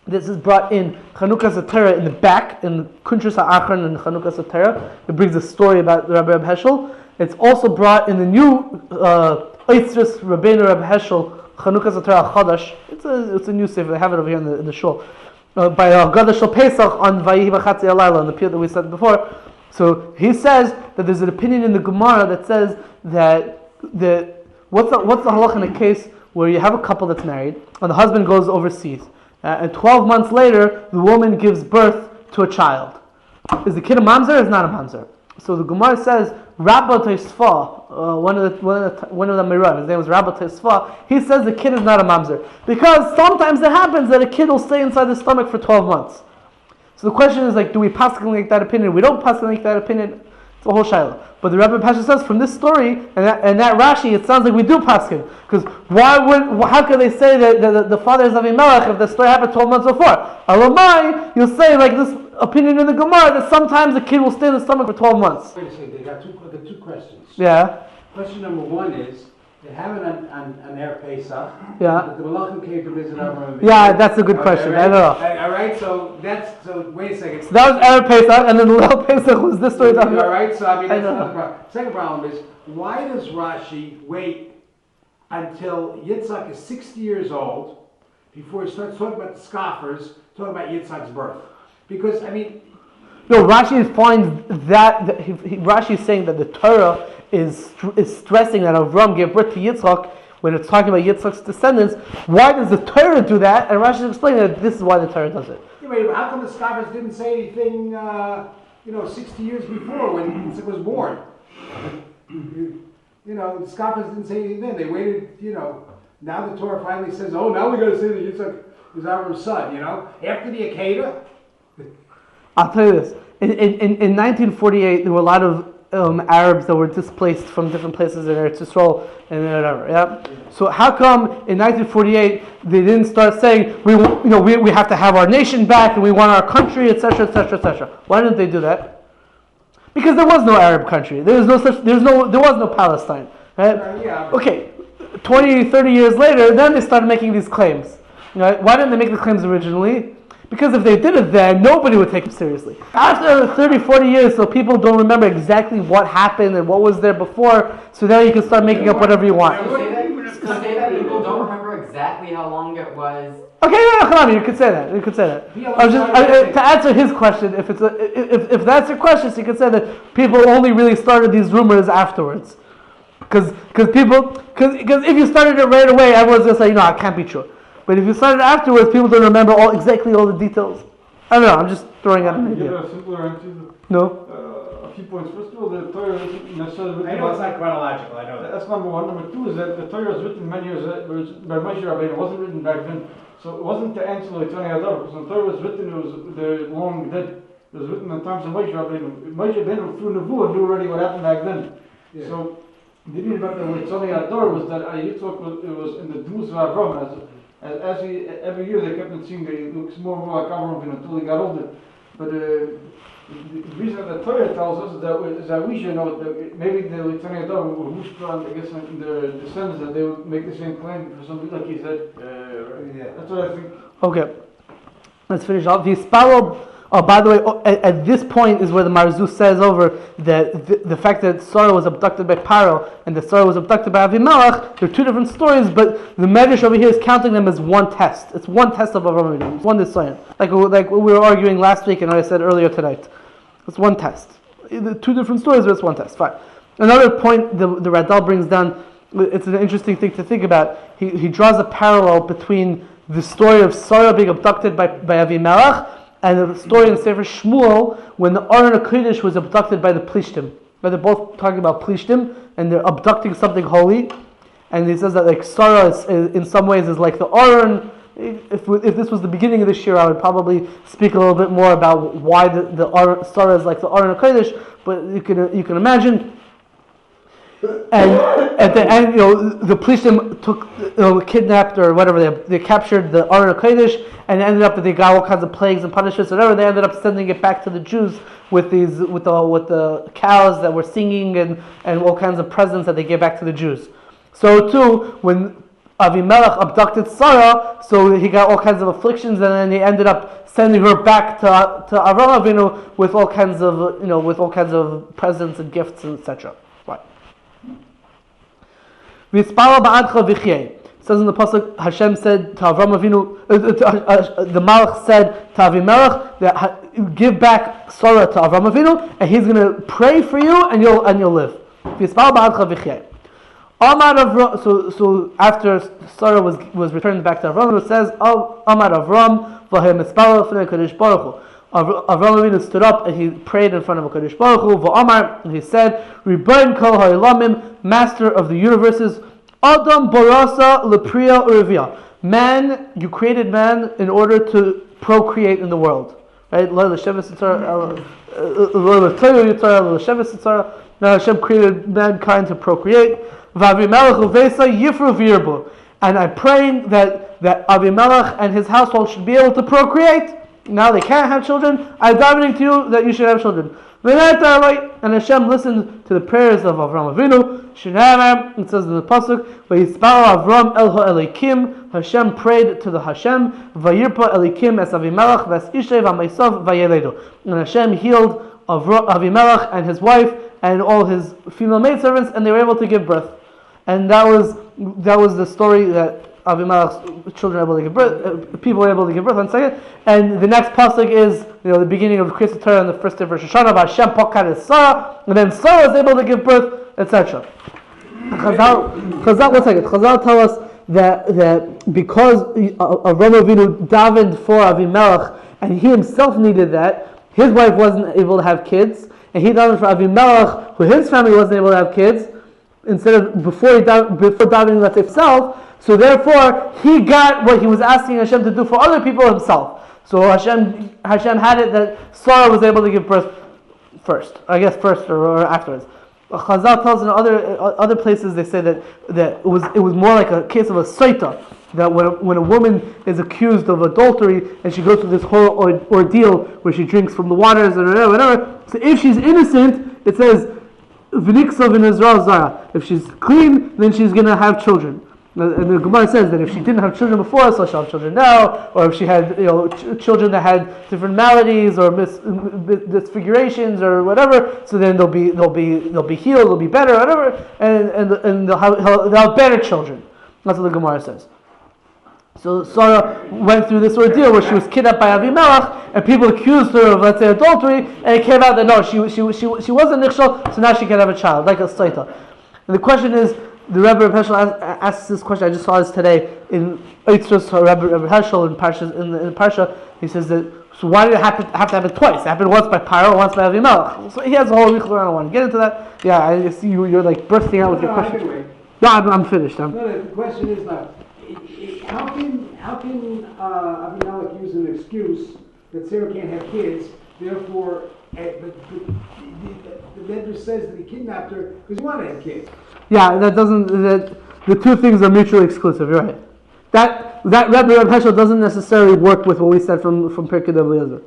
this is brought in Chanukah Satira in the back, in Kuntrus HaAchron and Chanukah Satira. It brings a story about the Rebbe of Heschel. It's also brought in the new Eitzris Rabbeinu Rebbe Heschel, Chanukah Satira Chadash. It's a new sefer, they have it over here in the shul. By Gadash Shal Pesach on Vayihi B'chatzi Alayla, on the period that we said before. So he says that there's an opinion in the Gemara that says that what's the halach in a case where you have a couple that's married and the husband goes overseas and 12 months later the woman gives birth to a child. Is the kid a mamzer or is not a mamzer? So the Gemara says Rabba Teisfa, one of the Merim, his name was Rabba Teisfa, he says the kid is not a mamzer because sometimes it happens that a kid will stay inside the stomach for 12 months. So the question is do we paskin like that opinion? We don't paskin like that opinion. It's a whole shiloh. But the Rebbe Pasha says from this story and that Rashi, it sounds like we do paskin. Because how could they say that the father is Avimelech if the story happened 12 months before? Alamai, you'll say this opinion in the Gemara that sometimes a kid will stay in the stomach for 12 months. Wait a second, they got two questions. Yeah. Question number one is, they have it on Erev Pesach. Yeah. That the Malachim came to visit Avraham. Yeah, that's a good question. Right? I don't know. All right, so wait a second. So that was Erev Pesach, and then the Lel Pesach was this story. All right, so that's I know. another problem. Second problem is, why does Rashi wait until Yitzchak is 60 years old before he starts talking about the scoffers, talking about Yitzchak's birth? Because, No, Rashi finds that Rashi is saying that the Torah is stressing that Avraham gave birth to Yitzchak when it's talking about Yitzchak's descendants. Why does the Torah do that? And Rashi is explaining that this is why the Torah does it. Yeah, but how come the scoffers didn't say anything, 60 years before when Yitzchak was born? The scoffers didn't say anything then. They waited, now the Torah finally says, now we got to say that Yitzchak is Avram's son, After the Akedah. I'll tell you this. In 1948, there were a lot of Arabs that were displaced from different places in Eretz Yisrael and whatever. Yeah. So how come in 1948 they didn't start saying we have to have our nation back and we want our country, etc., etc., etc.? Why didn't they do that? Because there was no Arab country. There was no Palestine. Right? Yeah. Okay. 20, 30 years later, then they started making these claims. Right? Why didn't they make the claims originally? Because if they did it then, nobody would take them seriously. After 30, 40 years, so people don't remember exactly what happened and what was there before, so now you can start making up whatever you want. So say that people don't remember exactly how long it was. Okay, no, come on, you could say that. To answer his question, if that's your question, so you could say that people only really started these rumors afterwards. Because if you started it right away, everyone's going to say, it can't be true. But if you started afterwards, people don't remember exactly all the details. I don't know, I'm just throwing out an idea. Give a simpler answer. No? A few points. First of all, the Torah isn't necessarily written. I know it's not chronological, I know that. That's number one. Number two is that the Torah was written many years by Moshe Rabbeinu. It wasn't written back then. So it wasn't to answer like 20 Adar, because when the Torah was written, they're long dead. It was written in the times of Moshe Rabbeinu. Moshe Rabbeinu through Nevuah knew already what happened back then. Yeah. So the idea about the Yitzchak Ador was that Yitzchak was in the Dmus of Avraham. As he, every year they kept on seeing that he looks more and more like Avraham until he got older. But the reason that the Torah tells us is that we should know that maybe the Yitzchak Ador were pushed on, I guess, in their descendants, that they would make the same claim for something like he said. Yeah. That's what I think. Okay, let's finish off. Oh, by the way, at this point is where the Marzuz says over that the fact that Sarah was abducted by Pharaoh and that Sarah was abducted by Avimelech, they're two different stories, but the Medrash over here is counting them as one test. It's one test of Avraham. It's one Nisayan. Like we were arguing last week and I said earlier tonight. It's one test. Two different stories, but it's one test. Fine. Another point the Radal brings down, it's an interesting thing to think about. He draws a parallel between the story of Sarah being abducted by Avimelech and the story in Sefer Shmuel when the Aron HaKodesh was abducted by the Plishtim. But they're both talking about Plishtim and they're abducting something holy. And he says that like Sarah is, in some ways is like the Aron. If this was the beginning of this year, I would probably speak a little bit more about why the Aron, Sarah is like the Aron HaKodesh. But you can imagine. And at the end, the Plishtim kidnapped or whatever, they captured the Aron HaKodesh, and it ended up that they got all kinds of plagues and punishments, whatever. They ended up sending it back to the Jews with the cows that were singing and all kinds of presents that they gave back to the Jews. So too, when Avimelech abducted Sarah, so he got all kinds of afflictions, and then he ended up sending her back to Avraham Avinu with all kinds of presents and gifts and etc. Right. V'yispala ba'adcha v'chyei. Says in the pasuk, Hashem said to Avraham Avinu, the Malach said to Avimelech that give back Sarah to Avraham Avinu, and he's going to pray for you, and you'll live. V'yispala ba'adcha v'chyei. So after Sarah was returned back to Avraham, it says, Amar Avram v'hem mispala f'nei Kadosh Baruch Hu. Avraham Avinu stood up and he prayed in front of Kadosh Baruch Hu. V'amar, and he said, Ribono kol ha'olamim, Master of the universes, Adam barasa lepriya urivia. Man, you created man in order to procreate in the world. Right? Now Hashem created mankind to procreate. And I'm praying that Abimelech and his household should be able to procreate. Now they can't have children. I'm davening to you that you should have children. And Hashem listened to the prayers of Avraham Avinu. It says in the pasuk, Avram el ha'elikim. Hashem prayed to the Hashem. Vayirpa elikim es Avimelech ves ishay v'meisav vayeledu. And Hashem healed Avimelech and his wife and all his female maidservants, and they were able to give birth. And that was the story that Avimelech's children were able to give birth, people were able to give birth. One second. And the next pasuk is the beginning of Kriyas Torah on the first day of Rosh Hashanah. Hashem pokad Sarah, and then Sarah was able to give birth, etc. Chazal tell us that because Avraham Avinu davened for Avimelech, and he himself needed that, his wife wasn't able to have kids, and he davened for Avimelech, who his family wasn't able to have kids, instead of before davening that himself. So therefore, he got what he was asking Hashem to do for other people himself. So Hashem had it that Sarah was able to give birth first or afterwards. Chazal tells in other places, they say that it was more like a case of a saita, that when a woman is accused of adultery and she goes through this whole ordeal where she drinks from the waters and whatever. So if she's innocent, it says v'niksav in Israel zara. If she's clean, then she's going to have children. And the Gemara says that if she didn't have children before, so she'll have children now, or if she had children that had different maladies or disfigurations or whatever, so then they'll be healed, they'll be better, whatever, and they'll have better children. That's what the Gemara says. So Sarah went through this ordeal where she was kidnapped by Avimelech, and people accused her of, let's say, adultery, and it came out that no, she wasn't nichshel, so now she can have a child, like a saita. And the question is, the Rebbe Reb Heschel asks this question. I just saw this today in Eitzros Rebbe Heschel in Parsha. He says that, so why did it have to happen twice? It happened once by Pharaoh, once by Avimelech. So he has a whole week. I don't want to get into that. Yeah, I see you're like bursting out with your question. Anyway. No, I'm finished. No, the question is now, how can Abimelech use an excuse that Sarah can't have kids therefore, but the Medrash says that he kidnapped her because he wanted to have kids. Yeah, the two things are mutually exclusive. You're right. That Rabbi Heschel doesn't necessarily work with what we said from Pirkei Eliezer.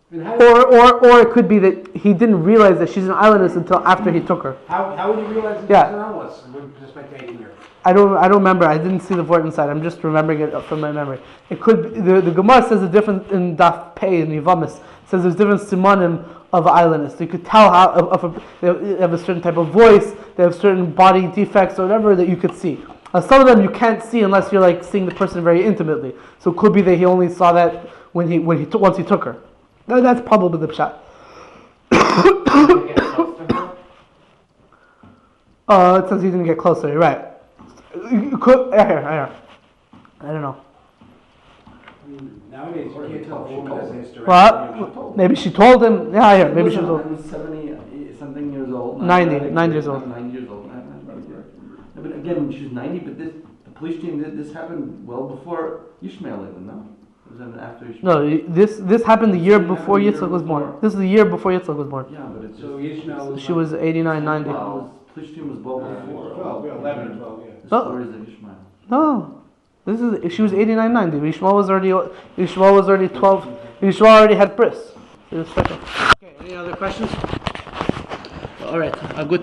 Or it could be that he didn't realize that she's an islandess until after he took her. How would he realize that Yeah. she's an islandess? Just by taking her. I don't remember. I didn't see the word inside. I'm just remembering it from my memory. It could be, the Gemara says a different in Daf Pei in Yivamis. Says there's different simanim of islandess. You could tell how they have a certain type of voice. They have certain body defects or whatever that you could see. Some of them you can't see unless you're like seeing the person very intimately. So it could be that he only saw that once he took her. That's probably the pshat. Did you get close to her? It says he didn't get closer. You're right. You could. I don't know. Nowadays, you can't tell if a woman has a hysterectomy. Well, maybe she told him. Yeah, I hear. Maybe she told him. 70 something years old. 90 years old. 90 years old. No, but again, she's 90. But the police team this happened well before Ishmael even. No, it was after Ishmael. No, this happened the year before Yitzchak was born. This is the year before Yitzchak was born. Yeah, but it's So Ishmael was She was 89, 90. Well, police team was well before. 11 or 12, yeah. The stories of Ishmael. No. She was 89, 90. Yishmael was already 12. Yishmael already had bris. It was special. Okay, any other questions? All right, a good